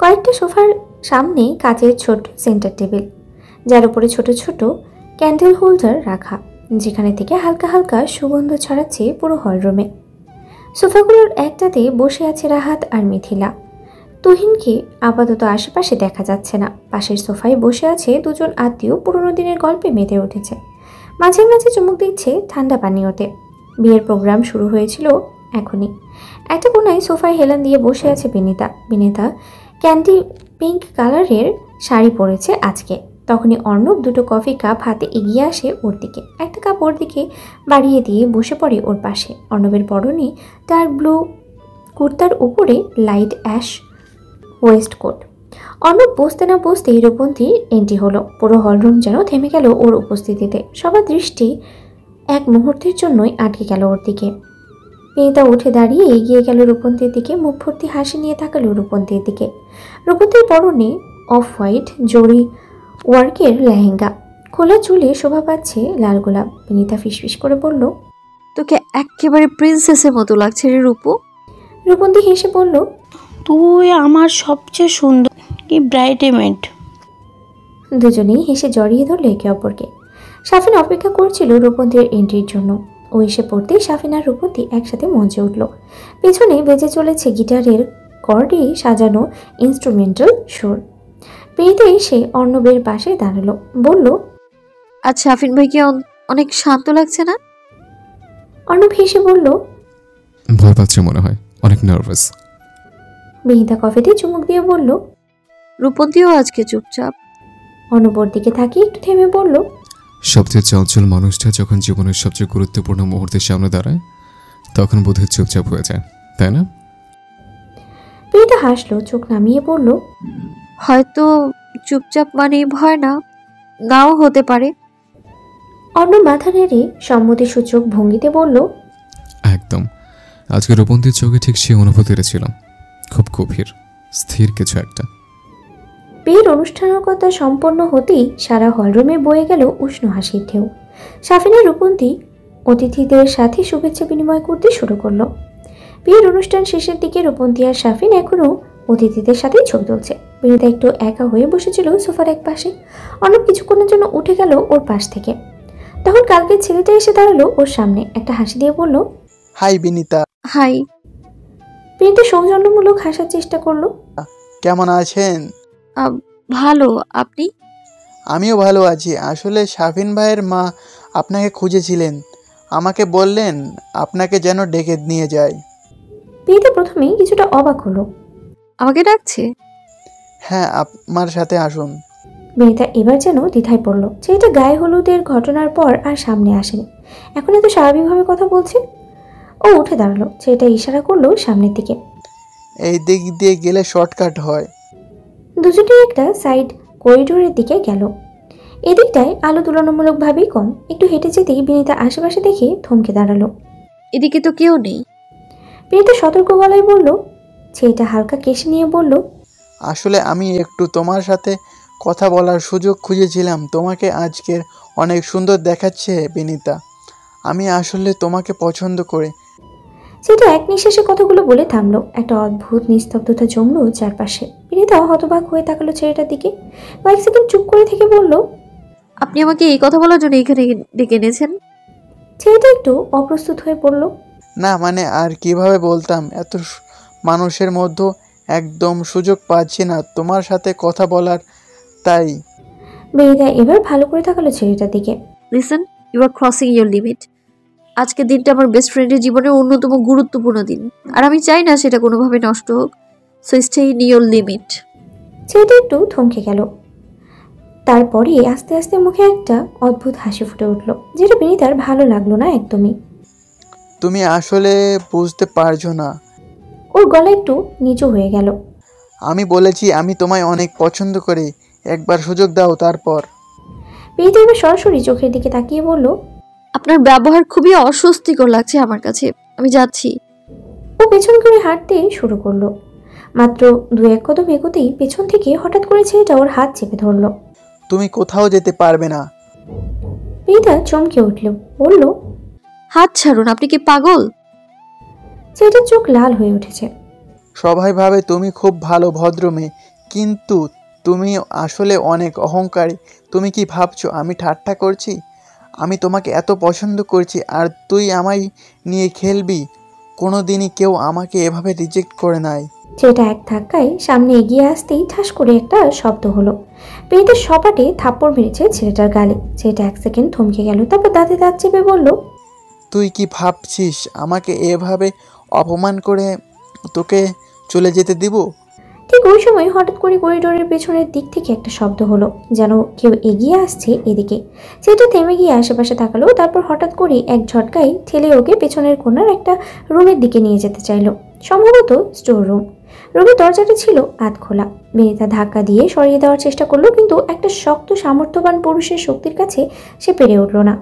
কয়েকটা সোফার সামনে কাচের ছোট সেন্টার টেবিল, যার উপরে ছোট ছোট ক্যান্ডেল হোল্ডার রাখা, যেখানে থেকে হালকা হালকা সুগন্ধ ছড়াচ্ছে পুরো হলরুমে। সোফাগুলোর একটাতে বসে আছে রাহাত আর মিথিলা। তুহিনকে আপাতত আশেপাশে দেখা যাচ্ছে না। পাশের সোফায় বসে আছে দুজন আত্মীয়, পুরোনো দিনের গল্পে মেতে উঠেছে। মাঝে মাঝে চুমুক দিচ্ছে ঠান্ডা পানীয়তে। বিয়ের প্রোগ্রাম শুরু হয়েছিল এখনই। একটা কোনায় সোফায় হেলান দিয়ে বসে আছে বিনিতা ক্যান্ডি পিঙ্ক কালারের শাড়ি পরেছে আজকে। তখনই অর্ণব দুটো কফি কাপ হাতে এগিয়ে আসে ওর দিকে। একটা কাপ ওর দিকে বাড়িয়ে দিয়ে বসে পড়ে ওর পাশে। অর্ণবের পরনে ডার্ক ব্লু কুর্তার উপরে light ash waistcoat. Arnab বসতে না বসতেই রূপন্তীর এন্ট্রি হলো। পুরো হলরুম যেন থেমে গেল ওর উপস্থিতিতে। সবার দৃষ্টি এক মুহূর্তের জন্যই আটকে গেল ওর দিকে। মেয়েটা উঠে দাঁড়িয়ে এগিয়ে গেল রূপন্তীর দিকে, মুখ ভর্তি হাসি নিয়ে তাকালো রূপন্তীর দিকে। রূপন্তীর পরনে অফ হোয়াইট জরি ওয়ার্কের লেহেঙ্গা, খোলা চুলে শোভা পাচ্ছে লাল গোলাপ। বিনিতা ফিসফিস করে বলল, তোকে একেবারে প্রিন্সেসের মতো লাগছে রে রূপু। রূপন্তী হেসে বলল, তুই আমার সবচেয়ে সুন্দর কি ব্রাইডমেড। দুজনেই হেসে জড়িয়ে ধরল একে অপরকে। সাফিন অপেক্ষা করছিল রূপন্তীর এন্ট্রির জন্য। ও এসে পড়তেই সাফিন আর রূপন্তী একসাথে মঞ্চে উঠল। পেছনে বেজে চলেছে গিটারের কর্ডে সাজানো ইনস্ট্রুমেন্টাল সুর। পেয়েতে এসে অর্ণবের পাশে দাঁড়ালো, বলল, আচ্ছা সাফিন ভাইকে অনেক শান্ত লাগছে না? অর্ণব হেসে বলল, ভয় পাচ্ছে মনে হয়, অনেক নার্ভাস। বিনিতা কফিতে চুমুক দিয়ে বলল। রূপন্তীও আজকে চুপচাপ। অনুপর দিকে তাকিয়ে একটু থেমে বলল, সবচেয়ে চঞ্চল মানুষটা যখন জীবনের সবচেয়ে গুরুত্বপূর্ণ মুহূর্তের সামনে দাঁড়ায় তখন বোধহয় চুপচাপ হয়ে যায়, তাই না? বিনিতা হাসলো, চোখ নামিয়ে বলল, হয়তো চুপচাপ মানে ভয় না, নাও হতে পারে। অর্ণব মাথা নেড়ে সম্মতিসূচক ভঙ্গিতে বলল, একদম। আজকে রূপন্তীর চোখে ঠিক সেই অনুভূতিটা ছিল, খুব গভীর, স্থির কিছু একটা। বিয়ের অনুষ্ঠানিকতা সম্পন্ন হতেই সারা হলরুমে বয়ে গেল উষ্ণ হাসির ঢেউ। সাফিনা রূপন্তী অতিথিদের সাথে শুভেচ্ছা বিনিময় করতে শুরু করলো। বিয়ের অনুষ্ঠান শেষের দিকে রূপন্তী আর সাফিন এখনও অতিথিদের সাথেই ছবি তুলছে। বিনিতা একটু একা হয়ে বসেছিল সোফার এক পাশে। অনেক কিছুক্ষণের জন্য উঠে গেল ওর পাশ থেকে। তখন কালকের ছেলেটা এসে দাঁড়ালো ওর সামনে, একটা হাসি দিয়ে বলল, হাই বিনিতা। হাই। বিনিতা সৌজন্যমূলক হাসার চেষ্টা করলো। কেমন আছেন? ভালো, আপনি? আমিও ভালো আছি। আসলে শাফিন ভাইয়ের মা আপনাকে খুঁজেছিলেন, আমাকে বললেন আপনাকে যেন ডেকে নিয়ে যায়। বিনিতা প্রথমেই কিছুটা অবাক হলো। আমাকে ডাকছে? হ্যাঁ, আমার সাথে আসুন। বিনিতা এবার যেন দ্বিধায় পড়ল। ছেলেটা গায়ে হলুদের ঘটনার পর আর সামনে আসেনি, এখন এত স্বাভাবিকভাবে কথা বলছে। ও উঠে দাঁড়ালো, ছেলেটা ইশারা করলো সামনের দিকে। এই দিক দিয়ে গেলে শর্টকাট হয়। দুজনে একটা সাইড করিডোরের দিকে গেল। এদিকটায় আলো তুলনামূলকভাবেই কম। একটু হেঁটে যেতেই বিনিতা আশেপাশে দেখে থমকে দাঁড়ালো। এদিকে তো কেউ নেই। বিনিতা সতর্ক গলায় বলল। ছেলেটা হালকা কেশে নিয়ে বলল, আসলে আমি একটু তোমার সাথে কথা বলার সুযোগ খুঁজেছিলাম। তোমাকে আজকের অনেক সুন্দর দেখাচ্ছে বিনিতা। আমি আসলে তোমাকে পছন্দ করি। সেটা এক নিঃশ্বাসে কথাগুলো বলে থামলো। একটা অদ্ভুত নিস্তব্ধতা জমলো চারপাশে। বিনিতা হতবাক হয়ে তাকালো ছেলেটার দিকে। কয়েক সেকেন্ড চুপ করে থেকে বলল, আপনি আমাকে এই কথা বলার জন্য এখানে ডেকে এনেছেন? ছেলেটা একটু অপ্রস্তুত হয়ে পড়ল। না মানে আর কিভাবে বলতাম, এত মানুষের মধ্যে একদম সুযোগ পাচ্ছি না তোমার সাথে কথা বলার, তাই। বিনিতা এবার ভালো করে তাকালো ছেলেটার দিকে। Listen, you are crossing your limit. আজকের দিনটা আমার বেস্ট ফ্রেন্ডের জীবনের অন্যতম গুরুত্বপূর্ণ দিন, আর আমি চাই না সেটা কোনোভাবে নষ্ট হোক। So stay in your limit. ছেলেটা একটু থমকে গেল, তারপরে আস্তে আস্তে মুখে একটা অদ্ভুত হাসি ফুটে উঠলো, যেটা বিনিতার ভালো লাগলো না একদমই। তুমি আসলে বুঝতে পারছো না। ওর গলা একটু নিচু হয়ে গেল। আমি বলেছি আমি তোমায় অনেক পছন্দ করি, একবার সুযোগ দাও তারপর। বিনিতা এবার সরাসরি চোখের দিকে তাকিয়ে বলল, আপনার ব্যবহার খুবই অস্বস্তিকর লাগছে আমার কাছে, আমি যাচ্ছি। ও পেছন করে হাঁটতে শুরু করলো। মাত্র দু এক কদম এগোতেই পেছন থেকে হঠাৎ করে ছেলেটা ওর হাত চেপে ধরলো। তুমি কোথাও যেতে পারবে না। বিনিতা চমকে উঠল, বলল, হাত ছাড়ুন, আপনি কি পাগল? ছেলেটার চোখ লাল হয়ে উঠেছে। সবাই ভাবে তুমি খুব ভালো ভদ্র মেয়ে, কিন্তু তুমি আসলে অনেক অহংকারী। তুমি কি ভাবছো আমি ঠাট্টা করছি? আমি তোমাকে এত পছন্দ করছি আর তুই আমায় নিয়ে খেলবি? কোনো দিনই কেউ আমাকে এভাবে রিজেক্ট করে নাই। ছেলেটা এক ধাক্কায় সামনে এগিয়ে আসতেই ঠাস করে একটা শব্দ হলো। বিনিতা সপাটে থাপ্পড় মেরেছে ছেলেটার গালে। ছেলেটা এক সেকেন্ড থমকে গেল, তারপর দাঁতে দাঁত চেপে বলল, তুই কি ভাবছিস আমাকে এভাবে অপমান করে তোকে চলে যেতে দিব? ঠিক ওই সময় হঠাৎ করে করিডোরের পেছনের দিক থেকে একটা শব্দ হলো, যেন কেউ এগিয়ে আসছে এদিকে। ছেলেটা থেমে গিয়ে আশেপাশে তাকালো, তারপর হঠাৎ করে এক ঝটকায় ঠেলে ওকে পেছনের কোণার একটা রুমের দিকে নিয়ে যেতে চাইলো, সম্ভবত স্টোর রুম। রুমের দরজাটা ছিল আধ খোলা। বিনিতা ধাক্কা দিয়ে সরিয়ে দেওয়ার চেষ্টা করলো, কিন্তু একটা শক্ত সামর্থ্যবান পুরুষের শক্তির কাছে সে পেরে উঠল না।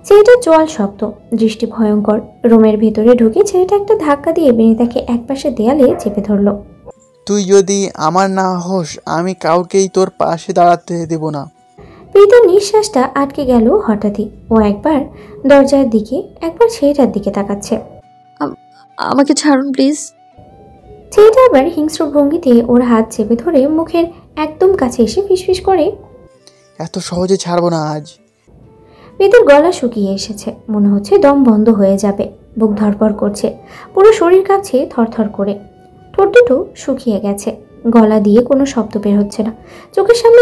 ছেলেটার চোয়াল শক্ত, দৃষ্টি ভয়ঙ্কর। রুমের ভেতরে ঢুকে ছেলেটা একটা ধাক্কা দিয়ে বিনিতাকে একপাশে দেয়ালে চেপে ধরলো। তুই যদি আমার না হোস আমি কাউকেই তোর পাশে দাঁড়াতে দেব না। বিনিতার নিঃশ্বাসটা আটকে গেল হঠাৎই। ও একবার দরজার দিকে, একবার ছেলেটার দিকে তাকাচ্ছে। আমাকে ছাড়ুন প্লিজ। ছেলেটা আবার হিংস্র ভঙ্গিতে ওর হাত চেপে ধরে মুখের একদম কাছে এসে ফিসফিস করে, এত সহজে ছাড়বো না আজ। বিনিতার গলা শুকিয়ে এসেছে, মনে হচ্ছে দম বন্ধ হয়ে যাবে। বুক ধড়ফড় করছে, পুরো শরীর কাঁপছে থরথর করে। ঠোঁট দুটো শুকিয়ে গেছে, গলা দিয়ে কোনো শব্দ বের হচ্ছে না। চোখের সামনে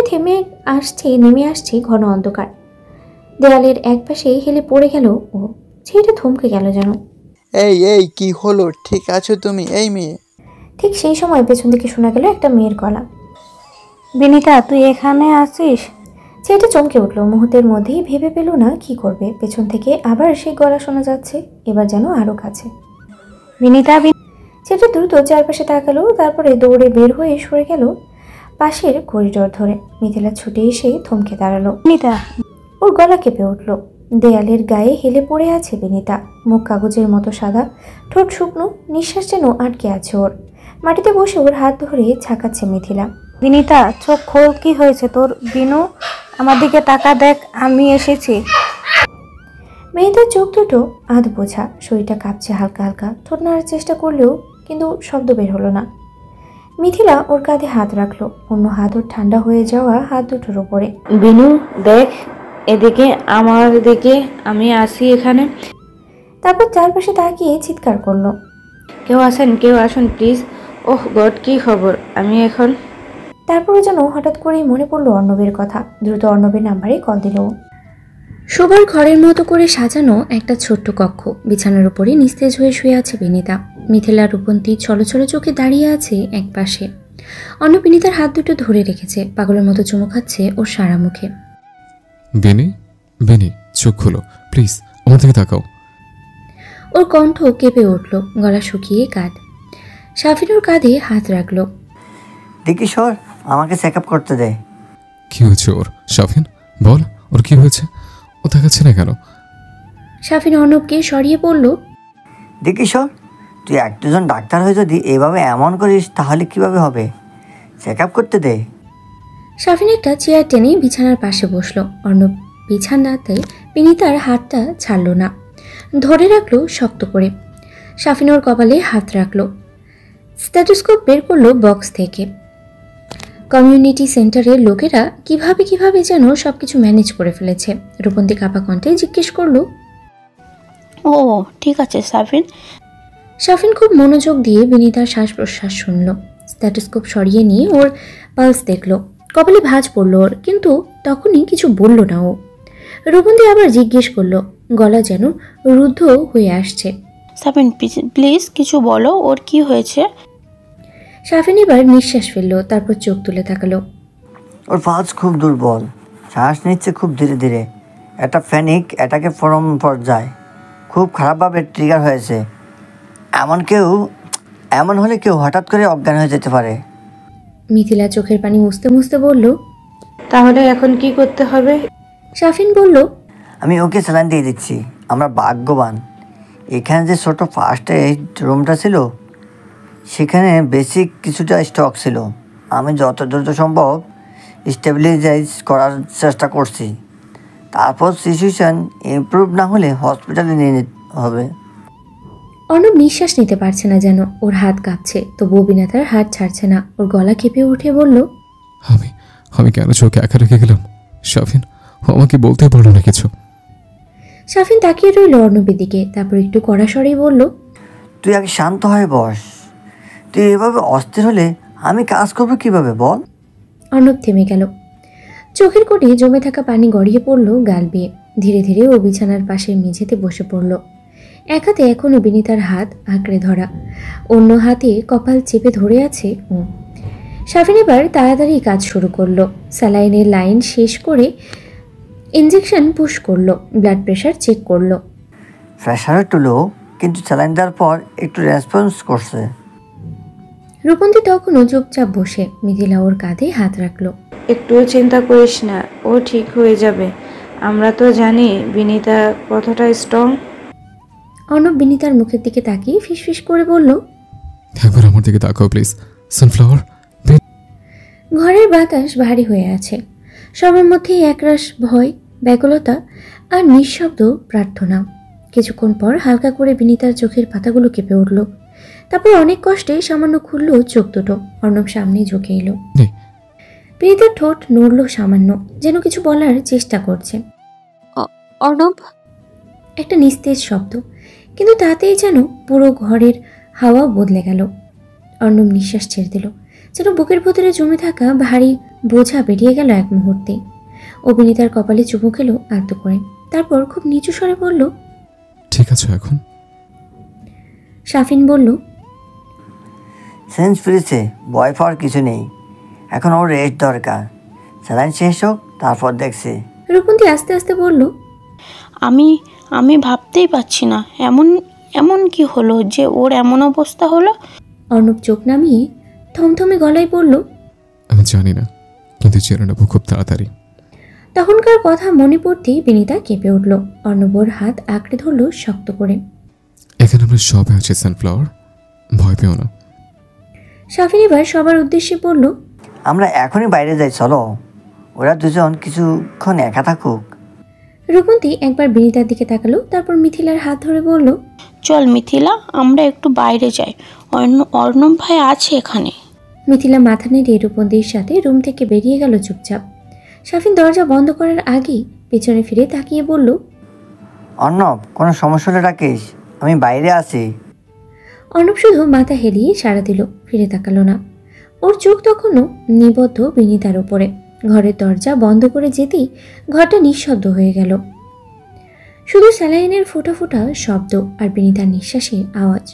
নেমে আসছে ঘন অন্ধকার। দেয়ালের একপাশে হেলে পড়ে গেল ও। ছেলেটা থমকে গেল যেন। এই এই কি হলো? ঠিক আছো তুমি? এই মেয়ে। ঠিক সেই সময় পেছন থেকে শোনা গেল একটা মেয়ের গলা। বিনিতা, তুই এখানে আছিস? ছেলেটা চমকে উঠল। মুহূর্তের মধ্যেই ভেবে পেল না কি করবে। পেছন থেকে আবার সেই গলা শোনা যাচ্ছে, এবার যেন আরো কাছে। বিনিতা, ছেলেটা দ্রুত চারপাশে তাকালো, তারপরে দৌড়ে বের হয়ে সরে গেল পাশের করিডোর ধরে। মিথিলা ছুটে এসে থমকে দাঁড়ালো। বিনিতা! ওর গলা কেঁপে উঠল। দেয়ালের গায়ে হেলে পড়ে আছে বিনিতা। মুখ কাগজের মতো সাদা, ঠোঁট শুকনো, নিঃশ্বাস যেন আটকে আছে ওর। মাটিতে বসে ওর হাত ধরে ঝাঁকাচ্ছে মিথিলা। বিনিতা, চোখ খোল, কি হয়েছে তোর? বিনু, আমার দিকে তাকা দেখ, আমি এসেছি। মেয়েটার চোখ দুটো আধ বোঝা, শরীরটা কাঁপছে হালকা হালকা। ঠোঁট নাড়ার চেষ্টা করলেও কিন্তু শব্দ বের হলো না। মিথিলা ওর কাঁধে হাত রাখলো, অন্য হাত ওর ঠান্ডা হয়ে যাওয়া হাত দুটোর উপরে। বিনু, দেখ এদিকে, আমার দিকে, আমি আসি এখানে। তারপর চারপাশে তাকিয়ে চিৎকার করলো, কেউ আসুন প্লিজ। ওহ গড, কি খবর? আমি এখন। তারপরও যেন হঠাৎ করেই মনে পড়লো অর্ণবের কথা। দ্রুত অর্ণবের নাম্বারে কল দিল। শোবার ঘরের মতো করে সাজানো একটা ছোট্ট কক্ষ। বিছানার উপরে নিস্তেজ হয়ে শুয়ে আছে বিনিতা। মিথিলা রূপন্তী ছলছল চোখে দাঁড়িয়ে আছে এক পাশে। অন্য বিনিতার হাত দুটো ধরে রেখেছে, পাগলের মতো চুমু খাচ্ছে ওর সারা মুখে। বেনি, বেনি, চোখ খোলো প্লিজ, আমার দিকে তাকাও। ওর কণ্ঠ কেঁপে উঠল, গলা শুকিয়ে কাঁদ। শাফিন ওর কাঁধে হাত রাখলো। দেখি সর, আমাকে চেক আপ করতে দে। কি হয়েছে ওর? শাফিন বল, ওর কি হয়েছে? ও তাকাচ্ছে না কেন? শাফিন অর্ণবকে সরিয়ে পড়ল। দেখি সর, তুই একজন ডাক্তার হয়ে যদি এভাবে এমন করিস তাহলে কিভাবে হবে? চেক আপ করতে দে। শাফিন একটা চেয়ার টেনে বিছানার পাশে বসলো। অর্ণব বিছানাতে বিনিতার হাতটা ছাড়ল না, ধরে রাখলো শক্ত করে। শাফিন ওর কপালে হাত রাখলো, স্ট্যাথোস্কোপ বের করলো বক্স থেকে। কমিউনিটি সেন্টারের লোকেরা কিভাবে যেন সবকিছু ম্যানেজ করে ফেলেছে। রূপন্তী কাপা কণ্ঠে জিজ্ঞেস করলো, ও ঠিক আছে সাফিন। শাফিন খুব মনোযোগ দিয়ে বিনিতার শ্বাস প্রশ্বাস শুনল। স্ট্যাথোস্কোপ সরিয়ে নিয়ে ওর পালস দেখলো। কপালে ভাঁজ পড়ল ওর, কিন্তু তখনই কিছু বলল না ও। রূপন্তী আবার জিজ্ঞেস করলো, গলা যেন রুদ্ধ হয়ে আসছে। সাফিন প্লিজ কিছু বলো, ওর কি হয়েছে? শাফিন এবার নিঃশ্বাস ফেললো, তারপর চোখ তুলে তাকালো। ওর পালস খুব দুর্বল, শ্বাস নিচ্ছে খুব ধীরে ধীরে। একটা প্যানিক অ্যাটাকে ফরম পর্যায়ে খুব খারাপভাবে ট্রিগার হয়েছে। এমন হলে কেউ হঠাৎ করে অজ্ঞান হয়ে যেতে পারে। মিথিলা চোখের পানি মুছতে মুছতে বলল, তাহলে এখন কি করতে হবে? শাফিন বলল, আমি ওকে স্যালাইন দিয়ে দিচ্ছি। আমরা ভাগ্যবান, এখানে যে ছোট ফার্স্ট এইড রুমটা ছিল সেখানে বেসিক কিছুটা স্টক ছিল। আমি যত দ্রুত সম্ভব স্টেবিলাইজ করার চেষ্টা করছি। তারপর সিচুয়েশন ইমপ্রুভ না হলে হসপিটালে নিয়ে যেতে হবে। অর্ণব নিঃশ্বাস নিতে পারছে না যেন, ওর হাত কাঁপছে, তবুও বিনাতার হাত ছাড়ছে না। ওর গলা কেঁপে উঠে বলল, আমি কেন চোখে একা রেখে গেলাম? শাফিন, ও আমাকে বলতে পারলো না কিছু। শাফিন তাকিয়ে রইল অর্ণবের দিকে, তারপর একটু কড়া স্বরেই বলল, তুই আগে শান্ত হয়ে বস। তুই এভাবে অস্থির হলে আমি কাজ করবো কিভাবে বল? অর্ণব থেমে গেল। চোখের কোণে জমে থাকা পানি গড়িয়ে পড়ল গাল বেয়ে। ধীরে ধীরে ও বিছানার পাশের মেঝেতে বসে পড়ল। এক হাতে এখনো বিনিতার হাত আঁকড়ে ধরা, অন্য হাতে কপাল চেপে ধরে আছে ও। শাফিন এবার তাড়াতাড়ি কাজ শুরু করলো। স্যালাইনের লাইন শেষ করে ইনজেকশন পুশ করলো, ব্লাড প্রেশার চেক করলো। প্রেশার একটু লো, কিন্তু স্যালাইন দেওয়ার পর একটু রেসপন্স করছে। রূপন্তী তখনও চুপচাপ বসে। মিথিলা ওর কাঁধে হাত রাখলো। একটুও চিন্তা করিস না, ও ঠিক হয়ে যাবে। আমরা তো জানি বিনিতা কতটা স্ট্রং। অর্ণব বিনিতার মুখের দিকে তাকিয়ে ফিসফিস করে বলল, একবার আমার দিকে তাকাও প্লিজ। সানফ্লাওয়ার। ঘরের বাতাস ভারী হয়ে আছে, সবার মধ্যেই একরাশ ভয়, ব্যাকুলতা আর নিঃশব্দ প্রার্থনা। কিছুক্ষণ পর হালকা করে বিনিতার চোখের পাতাগুলো কেঁপে উঠল। তারপর অনেক কষ্টে সামান্য খুলল চোখ দুটো। অর্ণব সামনে ঝুঁকে এলো। বিনিতার ঠোঁট নড়ল সামান্য, যেন কিছু বলার চেষ্টা করছে। অর্ণব, একটা নিস্তেজ শব্দ, কিন্তু তাতেই যেন পুরো ঘরের হাওয়া বদলে গেল। অর্ণব নিঃশ্বাস ছেড়ে দিল, যেন বুকের ভেতরে জমে থাকা ভারী বোঝা বেরিয়ে গেল এক মুহূর্তে। অভিনেতার কপালে চুমু খেলো আলতো করে, তারপর খুব নিচু স্বরে বলল, ঠিক আছে এখন? শাফিন বলল, সেন্স ফিরেছে, ভয় পাওয়ার কিছু নেই। এখন ওর রেস্ট দরকার। স্যালাইন শেষ হোক, তারপর দেখছি। রূপন্তী আস্তে আস্তে বলল, আমি আমি ভাবতেই পারছি না এমন এমন কি হলো যে ওর এমন অবস্থা হলো। অর্ণব চোখ নামিয়ে থমথমে গলায় বলল, আমি জানি না, কিন্তু জেনে নেবো খুব তাড়াতাড়ি। তখনকার কথা মনে পড়তেই বিনীতা কেঁপে উঠল। অর্ণবর হাত আঁকড়ে ধরল শক্ত করে। এখানে আমরা সবাই আছি সানফ্লাওয়ার, ভয় পেও না। সাফিন এবার সবার উদ্দেশ্যে বলল, আমরা এখনই বাইরে যাই, চলো। ওরা দুজন কিছুক্ষণ একা থাকুক। রূপন্তী একবার বিনীতার দিকে তাকালো, তারপর মিথিলার হাত ধরে বলল, চল মিথিলা, আমরা একটু বাইরে যাই, অর্ণব ভাই আছে এখানে। মিথিলা মাথা নেড়ে রূপন্তীর সাথে রুম থেকে বেরিয়ে গেল চুপচাপ। সাফিন দরজা বন্ধ করার আগেই পেছনে ফিরে তাকিয়ে বলল, অর্ণব, কোনো সমস্যা হলে ডাকিস, আমি বাইরে আছি। অর্ণব শুধু মাথা হেলিয়ে সাড়া দিল, ফিরে তাকালো না। ওর চোখ তখনও নিবদ্ধ বিনীতার ওপরে। ঘরের দরজা বন্ধ করে যেতেই ঘরটা নিঃশব্দ হয়ে গেল। শুধু স্যালাইনের ফোঁটা ফোঁটা শব্দ আর বিনীতার নিঃশ্বাসের আওয়াজ।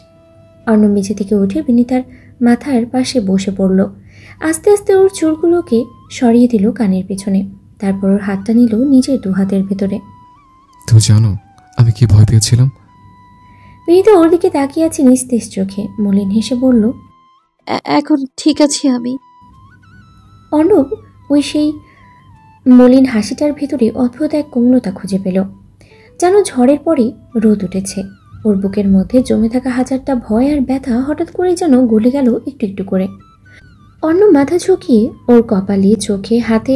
অর্ণব মেঝে থেকে উঠে বিনীতার মাথার পাশে বসে পড়ল। আস্তে আস্তে ওর চুলগুলোকে সরিয়ে দিল কানের পেছনে, তারপর ওর হাতটা নিল নিজের দু হাতের ভেতরে। তুমি জানো আমি কি ভয় পেয়েছিলাম? বিনীতা ওর দিকে তাকিয়ে আছে নিস্তেজ চোখে। মলিন হেসে বলল, এখন ঠিক আছি আমি। অর্ণব ওই সেই মলিন হাসিটার ভেতরে অদ্ভুত এক কোমলতা খুঁজে পেল, যেন ঝড়ের পরে রোদ উঠেছে। ওর বুকের মধ্যে জমে থাকা হাজারটা ভয় আর ব্যথা হঠাৎ করে যেন গলে গেল একটু একটু করে। অর্ণব মাথা ঝুঁকিয়ে ওর কপালে, চোখে, হাতে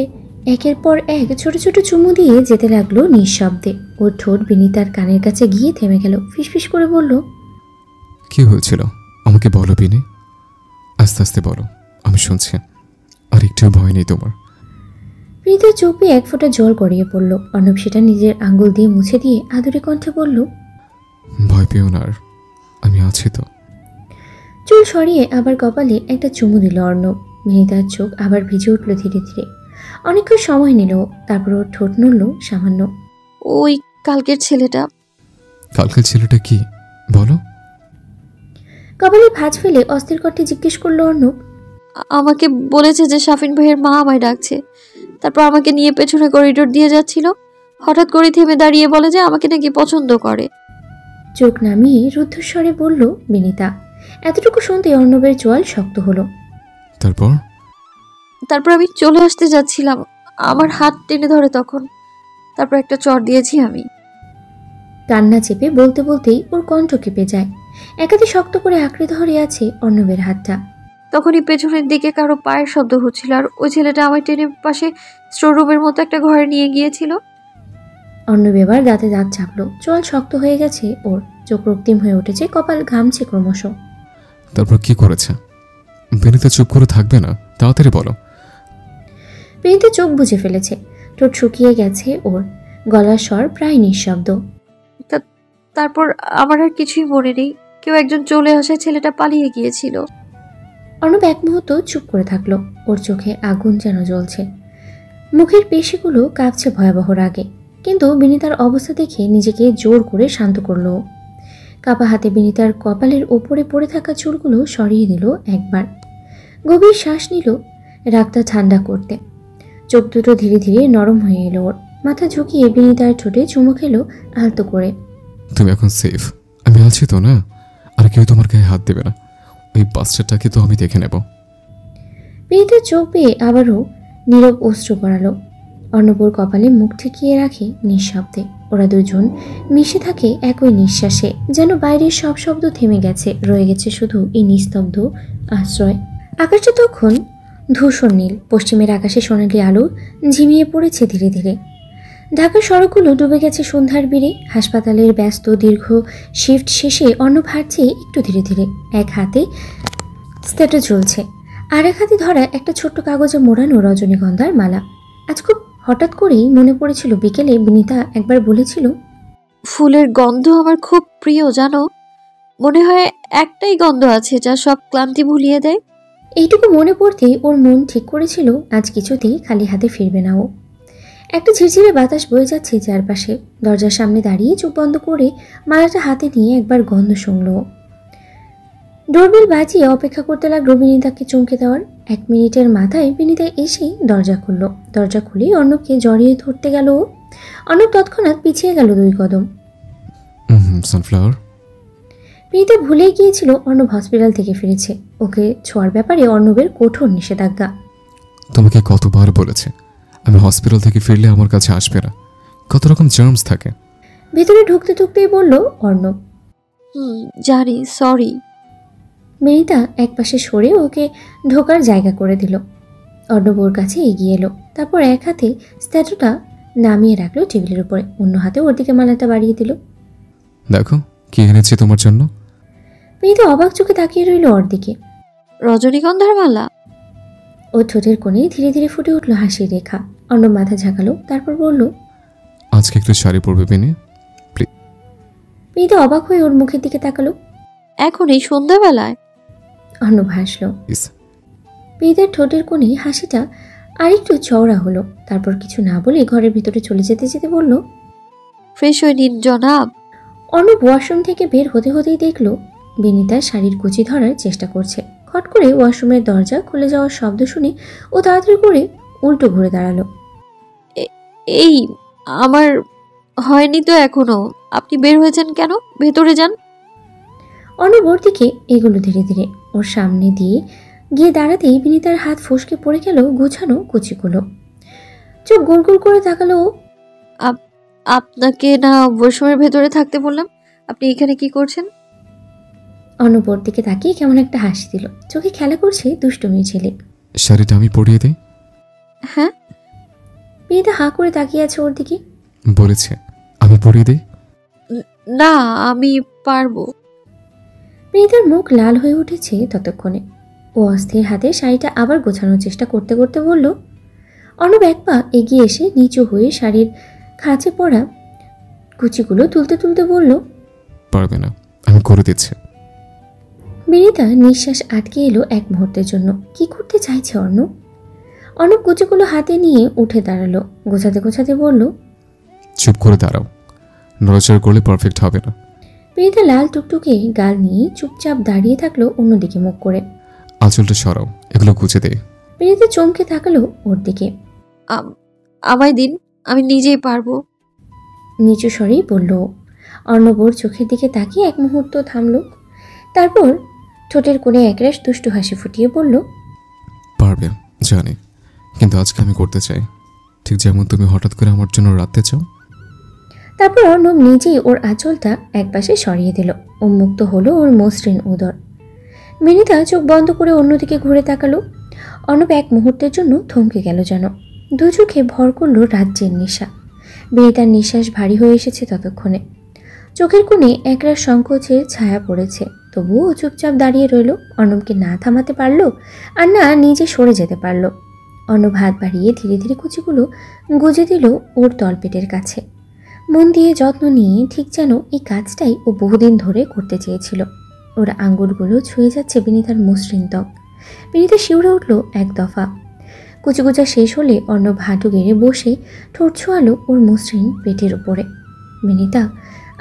একের পর এক ছোট ছোট চুমু দিয়ে যেতে লাগলো নিঃশব্দে। ওর ঠোঁট বিনীতার কানের কাছে গিয়ে থেমে গেল। ফিসফিস করে বলল, কি হয়েছিল আমাকে বলো বিনি, আস্তে আস্তে বলো, আমি শুনছি। আর একটু ভয় নেই তোমার? বিনীতার চোখ বেয়ে এক ফোঁটা জল গড়িয়ে পড়ল। অর্ণব সেটা নিজের আঙ্গুল দিয়ে মুছে দিয়ে আদুরে কণ্ঠে বলল, ভয় পেও না, আর আমি আছি তো। চুল সরিয়ে আবার কপালে একটা চুমু দিল অর্ণব। বিনীতার চোখ আবার ভিজে উঠল ধীরে ধীরে। অনেকক্ষণ সময় নিল, তারপর ওর ঠোঁট নড়ল সামান্য। ওই কালকের ছেলেটা। কালকের ছেলেটা কি বলো? কপালে ভাঁজ ফেলে অস্থির কণ্ঠে জিজ্ঞেস করলো অর্ণব। আমাকে বলেছে যে সাফিন ভাইয়ের মা আমায় ডাকছে। তারপর আমাকে নিয়ে পেছনে করিডোর দিয়ে যাচ্ছিল। হঠাৎ করে থেমে দাঁড়িয়ে বলে যে আমাকে নাকি পছন্দ করে। চোখ নামিয়ে রুদ্ধস্বরে বলল বিনীতা। এতটুকু শুনতে অর্ণবের চোয়াল শক্ত হলো। তারপর আমি চলে আসতে যাচ্ছিলাম, আমার হাত টেনে ধরে তখন। তারপর একটা চড় দিয়েছি আমি। কান্না চেপে বলতে বলতেই ওর কণ্ঠ কেঁপে যায়। একাতে শক্ত করে আঁকড়ে ধরে আছে অর্ণবের হাতটা। তখনই পেছনের দিকে কারো পায়ের শব্দ হচ্ছিল, আর ওই ছেলেটা আমায় টেনে পাশে স্টোররুমের মতো একটা ঘরে নিয়ে গিয়েছিল। অর্ণব এবার দাঁতে দাঁত চাপলো। চোয়াল শক্ত হয়ে গেছে ওর, চোখ রক্তিম হয়ে উঠেছে, কপাল ঘামছে ক্রমশ। তারপর কি করেছে? বিনীতা চুপ করে থাকবে না, তাড়াতাড়ি বলো। বিনীতা চোখ বুজে ফেলেছে, ঠোঁট শুকিয়ে গেছে ওর, গলার স্বর প্রায় নিঃশব্দ। তারপর আমার আর কিছুই মনে নেই। কেউ একজন চলে আসে, ছেলেটা পালিয়ে গিয়েছিল। অর্ণব এক মুহূর্ত চুপ করে থাকলো। ওর চোখে আগুন যেন জ্বলছে, মুখের পেশিগুলো কাঁপছে ভয়াবহ রাগে। কিন্তু বিনীতার অবস্থা দেখে নিজেকে জোর করে শান্ত করলো। কাপা হাতে বিনীতার কপালের ওপরে পড়ে থাকা চুলগুলো সরিয়ে দিল একবার। গভীর শ্বাস নিল রাগটা ঠান্ডা করতে। চোখ দুটো ধীরে ধীরে নরম হয়ে এলো ওর। মাথা ঝুঁকিয়ে বিনীতার ঠোঁটে চুমু খেলো আলতো করে। তুমি এখন সেফ, আমি আছি তো না? আর কেউ তোমার গায়ে হাত দেবে না। ওই বাচ্চাটাকে তো আমি দেখে নেব। বিনীতার চোখ পেয়ে আবারও নীরব অশ্রু গড়ালো। অর্ণবর কপালে মুখ ঠেকিয়ে রাখে নিঃশব্দে। ওরা দুজন মিশে থাকে একই নিঃশ্বাসে, যেন বাইরের সব শব্দ থেমে গেছে, রয়ে গেছে শুধু এই নিস্তব্ধ আশ্রয়। আকাশটা তখন ধূসর নীল। পশ্চিমের আকাশে সোনালি আলো ঝিমিয়ে পড়েছে ধীরে ধীরে। ঢাকার সড়কগুলো ডুবে গেছে সন্ধ্যার বীরে। হাসপাতালের ব্যস্ত দীর্ঘ শিফট শেষে অর্ণব হাঁটছে একটু ধীরে ধীরে। এক হাতে স্টেটো ঝুলছে, আর এক হাতে ধরা একটা ছোট্ট কাগজে মোড়ানো রজনীগন্ধার মালা। আজ খুব হঠাৎ করেই মনে পড়েছিল বিকেলে বিনীতা একবার বলেছিল, ফুলের গন্ধ আমার খুব প্রিয় জানো। মনে হয় একটাই গন্ধ আছে যা সব ক্লান্তি ভুলিয়ে দেয়। এইটুকু মনে পড়তেই ওর মন ঠিক করেছিল আজ কিছুতেই খালি হাতে ফিরবে না ও। একটা ঝিরঝিরে বাতাস বয়ে যাচ্ছে চারপাশে। দরজার সামনে দাঁড়িয়ে চোখ বন্ধ করে মালাটা হাতে নিয়ে একবার গন্ধ শুনল। ডোরবেল বাজিয়ে অপেক্ষা করতে লাগলো বিনিতাকে চমকে দেওয়ার। 1 মিনিটের মাথায় বিনিতা এসেই দরজা খুলল। দরজা খুলেই অর্ণবকে জড়িয়ে ধরতে গেল ও। অর্ণব তৎক্ষণাৎ পিছিয়ে গেল 2 কদম। সানফ্লাওয়ার। বিনিতা ভুলেই গিয়েছিল অর্ণব হসপিটাল থেকে ফিরেছে। ওকে ছোঁয়ার ব্যাপারে অর্ণবের কঠোর নিষেধাজ্ঞা। তোমাকে কতবার বলেছে আমি হসপিটাল থেকে ফিরলে আমার কাছে আসবে না, কত রকম জার্মস থাকে। ভেতরে ঢুকতে ঢুকতেই বলল অর্ণব। জানি, সরি। বিনিতা একপাশে সরে ওকে ঢোকার জায়গা করে দিল। অর্ণব ওর কাছে এগিয়ে এলো। তারপর এক হাতে স্ট্যাচুটা নামিয়ে রাখলো টেবিলের উপরে, অন্য হাতে ওর দিকে মালাটা বাড়িয়ে দিল। দেখো কি এনেছি তোমার জন্য। বিনিতা অবাক চোখে তাকিয়ে রইল ওর দিকে। রজনীগন্ধার মালা। ও ঠোঁটের কোণে ধীরে ধীরে ফুটে উঠল হাসির রেখা। অর্ণব মাথা ঝাঁকালো, তারপর বলল, আজকে একটু শাড়ি পরবে বিনি। বিনিতা অবাক হয়ে ওর মুখের দিকে তাকালো। এখন এই সন্ধ্যাবেলায়? অর্ণব হাসলো। বিনিতার ঠোঁটের কোণে হাসিটা আরেকটু চওড়া হলো। তারপর কিছু না বলে ঘরের ভিতরে চলে যেতে যেতে বলল, ফ্রেশ হয়ে নিন জনাব। অর্ণব ওয়াশরুম থেকে বের হতে হতেই দেখলো বিনিতার শাড়ির কুচি ধরার চেষ্টা করছে। খট করে ওয়াশরুমের দরজা খুলে যাওয়ার শব্দ শুনে ও তাড়াতাড়ি করে উল্টো ঘুরে দাঁড়ালো। এই আমার হয়নি তো এখনো, আপনি বের হয়েছেন কেন? ভেতরে যান। অর্ণব ওর দিকে এগুলো ধীরে ধীরে। ওর সামনে দিয়ে গিয়ে দাঁড়াতেই বিনিতার হাত ফসকে পড়ে গেল গুছানো কুচিগুলো। চোখ গোল গোল করে তাকালো ও। আপনাকে না ওয়াশরুমের ভেতরে থাকতে বললাম, আপনি এখানে কি করছেন? অর্ণব ওর দিকে তাকিয়ে কেমন একটা হাসি দিল। চোখে খেলা করছে দুষ্টুমি ছেলে। শাড়িটা আমি পরিয়ে দেই? হ্যাঁ। বিনিতা হাঁ করে তাকিয়ে আছে ওর দিকে। বলেছে আমি পরিয়ে দেই? না, আমি পারবো। বিনিতার মুখ লাল হয়ে উঠেছে ততক্ষণে। ও অস্থির হাতে শাড়িটা আবার গোছানোর চেষ্টা করতে করতে বলল। অর্ণব এক পা এগিয়ে এসে নিচু হয়ে শাড়ির খাঁচে পড়া কুচিগুলো তুলতে তুলতে বলল, পারবে না, আমি করে দিচ্ছি। বিনিতা নিঃশ্বাস আটকে এলো এক মুহূর্তের জন্য। কি করতে চাইছে অর্ণব? অর্ণব কুচিগুলো হাতে নিয়ে উঠে দাঁড়ালো। গোছাতে গোছাতে বলল, চুপ করে দাঁড়াও, নড়াচড়া করলে পারফেক্ট হবে না। বিনিতা লাল টুকটুকে গাল নিয়ে চুপচাপ দাঁড়িয়ে থাকলো অন্যদিকে মুখ করে। আঁচলটা সরাও, এগুলো গুছে দে। বিনিতা চমকে তাকালো ওর দিকে। আমায় দিন, আমি নিজেই পারবো। নিচু স্বরেই বলল। অর্ণব ওর চোখের দিকে তাকিয়ে এক মুহূর্ত থামল। তারপর ঠোঁটের কোণে একরাশ দুষ্টু হাসি ফুটিয়ে বলল, পারবে জানি, কিন্তু আজকে আমি করতে চাই, ঠিক যেমন তুমি হঠাৎ করে আমার জন্য রাখতে চাও। তারপর অর্ণব নিজেই ওর আঁচলটা একপাশে সরিয়ে দিল। উন্মুক্ত হলো ওর মসৃণ উদর। বিনিতা চোখ বন্ধ করে অন্যদিকে ঘুরে তাকালো। অর্ণব এক মুহূর্তের জন্য থমকে গেল যেন। দু চোখে ভর করল রাজ্যের নেশা। বিনিতার নিঃশ্বাস ভারী হয়ে এসেছে ততক্ষণে। চোখের কোণে একরাশ সংকোচের ছায়া পড়েছে। তবুও চুপচাপ দাঁড়িয়ে রইল। অর্ণবকে না থামাতে পারল আর না নিজে সরে যেতে পারল। অর্ণব হাত বাড়িয়ে ধীরে ধীরে কুচিগুলো গুজে দিল ওর তলপেটের কাছে। মন দিয়ে যত্ন নিয়ে, ঠিক যেন এই কাজটাই ও বহুদিন ধরে করতে চেয়েছিল। ওর আঙ্গুলগুলো ছুঁয়ে যাচ্ছে বিনিতার মসৃণ ত্বক। বিনিতা শিউরে উঠল এক দফা। কুচিকুচা শেষ হলে অর্ণব হাঁটু গেড়ে বসে ঠোঁট ছোঁয়ালো ওর মসৃণ পেটের উপরে। বিনিতা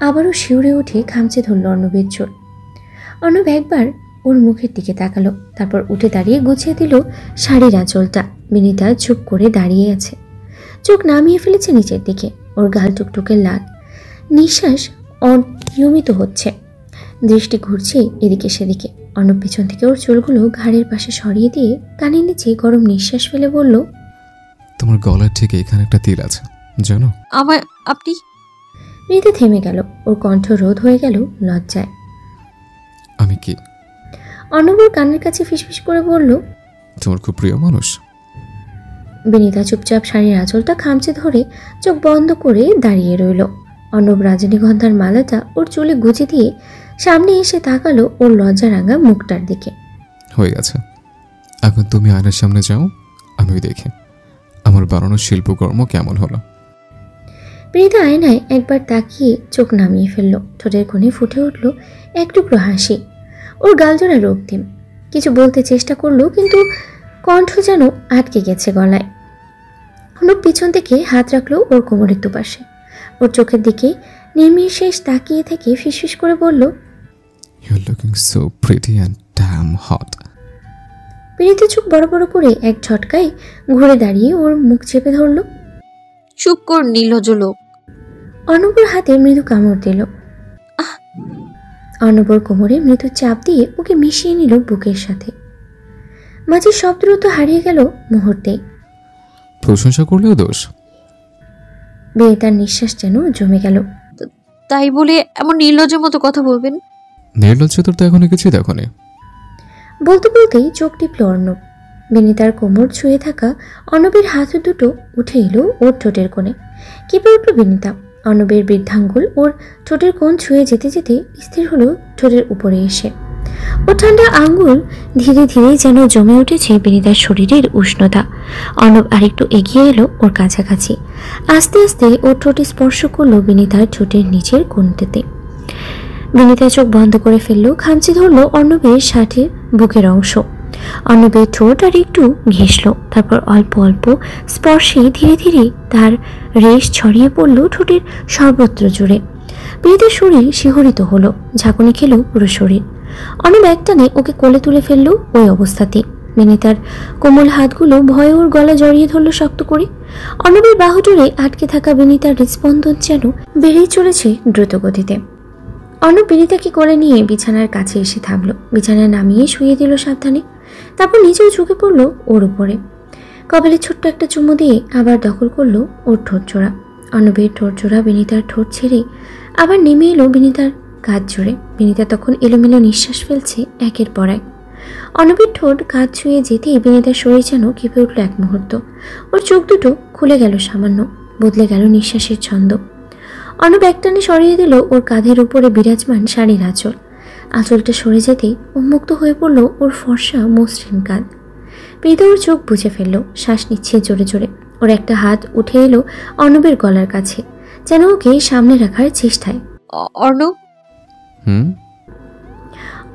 আবারও শিউরে উঠে খামচে ধরল অর্ণবের চোট। অর্ণব একবার ওর মুখের দিকে তাকালো, তারপর উঠে দাঁড়িয়ে গুছিয়ে দিল শাড়ির আঁচলটা। বিনিতা চুপ করে দাঁড়িয়ে আছে, চোখ নামিয়ে ফেলেছে নিচের দিকে। ওর গাল টুকটুকে লাল, নিঃশ্বাস অনিয়মিত হচ্ছে, দৃষ্টি ঘুরছে এদিকে সেদিকে। অর্ণব পেছন থেকে ওর চুলগুলো ঘাড়ের পাশে সরিয়ে দিয়ে কানের নিচে গরম নিঃশ্বাস ফেলে বলল, তোমার গলার ঠিক এখানে একটা তিল আছে জানো? আমায় আপনি? বিনিতা থেমে গেল। ওর কণ্ঠ রোধ হয়ে গেল লজ্জায়। আমি কি? অর্ণব ওর কানের কাছে ফিসফিস করে বলল, তোমার খুব প্রিয় মানুষ। বিনিতা চুপচাপ শাড়ির আঁচলটা খামচে ধরে চোখ বন্ধ করে দাঁড়িয়ে রইল। অর্ণব রজনীগন্ধার মালাটা ওর চুলে গুজে দিয়ে সামনে এসে তাকালো ওর লজ্জারাঙা মুখটার দিকে। হয়ে গেছে, এখন তুমি আয়নার সামনে যাও, আমি দেখি আমার বানানো শিল্পকর্ম কেমন হলো। বিনিতা আয়নায় একবার তাকিয়ে চোখ নামিয়ে ফেলল। ঠোঁটের কোণে ফুটে উঠল এক টুকরো হাসি। ওর গালজোড়া রক্তিম। কিছু বলতে চেষ্টা করলো, কিন্তু কণ্ঠ যেন আটকে গেছে গলায়। অর্ণব পিছন থেকে হাত রাখলো ওর কোমরের দুপাশে। ওর চোখের দিকে নির্বিশেষ তাকিয়ে থেকে ফিসফিস করে বলল, You're looking so pretty and damn hot. Binita চোখ বড় বড় করে এক ঝটকায় ঘুরে দাঁড়িয়ে ওর মুখ চেপে ধরল। চুপ কর নির্লজ্জ লোক। অর্ণবর হাতে মৃদু কামড় দিল। অর্ণবর কোমরে মৃদু চাপ দিয়ে ওকে মিশিয়ে নিল বুকের সাথে। মাঝে সব দ্রুত হারিয়ে গেল মুহূর্তে। প্রশংসা করলেও দোষ। বিনীতার নিঃশ্বাস যেন জমে গেল। তাই বলে এমন নির্লজ্জের মতো কথা বলবেন? নির্লজ্জ তোর তো এখনো কিছুই দেখোনি। বলতে বলতেই চোখ টিপল অর্ণব। বিনীতার কোমর ছুঁয়ে থাকা অর্ণবের হাত দুটো উঠে এলো ওর ঠোঁটের কোণে। কেঁপে উঠল বিনীতা। অর্ণবের বৃদ্ধাঙ্গুল ওর ঠোঁটের কোণ ছুঁয়ে যেতে যেতে স্থির হলো ঠোঁটের উপরে এসে। ওর ঠান্ডা আঙ্গুল ধীরে ধীরে যেন জমে উঠেছে বিনীতার শরীরের উষ্ণতা। অর্ণব আরেকটু এগিয়ে এলো ওর কাছাকাছি। আস্তে আস্তে ওর ঠোঁটে স্পর্শ করলো বিনীতার ঠোঁটের নিচের কোণটাতে। বিনীতা চোখ বন্ধ করে ফেললো, খামচে ধরলো অর্ণবের সাথে বুকের অংশ। অর্ণবের ঠোঁট আর একটু ঘেঁষলো, তারপর অল্প অল্প স্পর্শে ধীরে ধীরে তার রেশ ছড়িয়ে পড়লো ঠোঁটের সর্বত্র জুড়ে। বিনীতার শরীর শিহরিত হলো, ঝাঁকুনি খেলো পুরো শরীর। অর্ণব একটানে ওকে কোলে তুলে ফেললো ওই অবস্থাতেই। বিনীতার কোমল হাতগুলো ভয়ে ওর গলা জড়িয়ে ধরলো শক্ত করে। অর্ণবের বাহু জুড়ে আটকে থাকা বিনীতার হৃদস্পন্দন যেন বেড়েই চলেছে দ্রুত গতিতে। অর্ণব বিনীতাকে কোলে নিয়ে বিছানার কাছে এসে থামলো, বিছানায় নামিয়ে শুয়ে দিল সাবধানে। তারপর নিজেও ঝুঁকে পড়লো ওর উপরে। কপালে ছোট্ট একটা চুমু দিয়ে আবার দখল করলো ওর ঠোঁট জোড়া। অর্ণবের ঠোঁট জোড়া বিনীতার ঠোঁট ছেড়ে আবার নেমে এলো বিনীতার কাঁধ জুড়ে। বিনীতা তখন এলোমেলো নিঃশ্বাস ফেলছে একের পর এক। অর্ণবের ঠোঁট কাঁধ ছুঁয়ে যেতেই বিনীতার শরীর যেন কেঁপে উঠল এক মুহূর্ত। ওর চোখ দুটো খুলে গেল সামান্য, বদলে গেল নিঃশ্বাসের ছন্দ। অর্ণব একটানে সরিয়ে দিল ওর কাঁধের উপরে বিরাজমান শাড়ির আঁচল। আঁচলটা সরে যেতেই উন্মুক্ত হয়ে পড়ল ওর ফর্সা মসৃণ কাঁধ। বিনীতা ওর চোখ বুঝে ফেলল, শ্বাস নিচ্ছে জোরে জোরে। ওর একটা হাত উঠে এলো অর্ণবের গলার কাছে, যেন ওকে সামনে রাখার চেষ্টায়। অর্ণব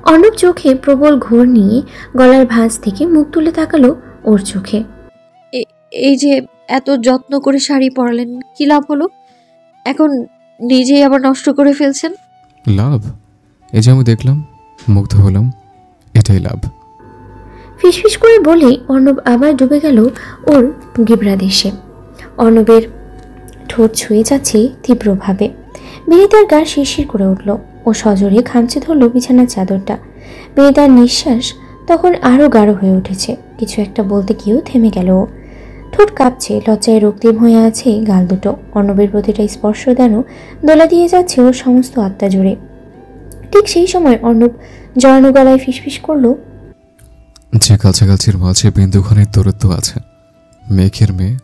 অর্ণব চোখে প্রবল ঘোর নিয়ে গলার ভাঁজ থেকে মুখ তুলে তাকালো ওর চোখে। এই যে এত যত্ন করে শাড়ি পরালেন, কি লাভ হলো? এখন নিজেই আবার নষ্ট করে ফেলছেন। লাভ? এই যে আমি দেখলাম, মুগ্ধ হলাম, এটাই লাভ। ফিসফিস করে বলে অর্ণব আবার ডুবে গেল ওর গিবরা দেশে। অর্ণবের ঠোঁট ছুঁয়ে যাচ্ছে তীব্রভাবে। বিনীতার গা শিরশির করে উঠল। ও সজোরে খামচে ধরল বিছানার চাদরটা। বিনীতার নিঃশ্বাস তখন আরও গাঢ় হয়ে উঠেছে। কিছু একটা বলতে গিয়েও থেমে গেল ও। ঠোঁট কাঁপছে, লজ্জায় রক্তিম হয়ে আছে গাল দুটো। অর্ণবের প্রতিটা স্পর্শ যেন দোলা দিয়ে যাচ্ছে ওর সমস্ত আত্মা জুড়ে। ঠিক সেই সময় অর্ণব জড়ানো গলায় ফিসফিস করলো, যে কাছাকাছির মাঝে বিন্দুখানির দূরত্ব আছে, মেঘের মেয়ে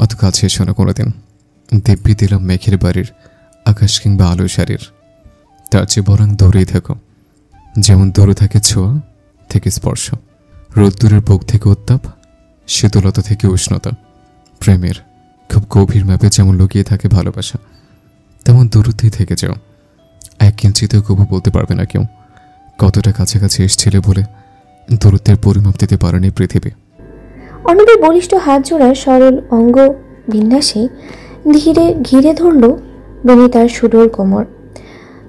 অত কাছে এসো না কোনোদিন। দিব্যি দিলাম মেঘের বাড়ির আকাশ কিংবা আলো শাড়ির, তার চেয়ে বরং দূরেই থাকো। যেমন দূরে থাকে ছোঁয়া থেকে স্পর্শ, রোদ্দুরের বুক থেকে উত্তাপ, শীতলতা থেকে উষ্ণতা। প্রেমের খুব গভীর ম্যাপে যেমন লুকিয়ে থাকে ভালোবাসা, তেমন দূরত্বেই থেকে যাও। এক ইঞ্চিতেও কবু বলতে পারবে না কেউ কতটা কাছাকাছি এসেছিলে বলে দূরত্বের পরিমাপ দিতে পারেনি পৃথিবী। অর্ণবের বলিষ্ঠ হাত জোড়ার সরল অঙ্গ বিন্যাসে ধীরে ঘিরে ধরল বিনীতার সুডোর কোমর।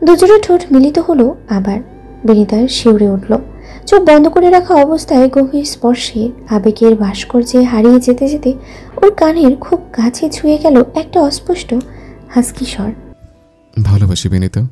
দুজোড়া ঠোঁট মিলিত হলো আবার। বিনীতার শিউরে উঠল। চোখ বন্ধ করে রাখা অবস্থায় গভীর স্পর্শে আবেগের ভাস্কর্যে হারিয়ে যেতে যেতে ওর কানের খুব কাছে ছুঁয়ে গেল একটা অস্পষ্ট হাসকি স্বর। ভালোবাসি বিনীতা।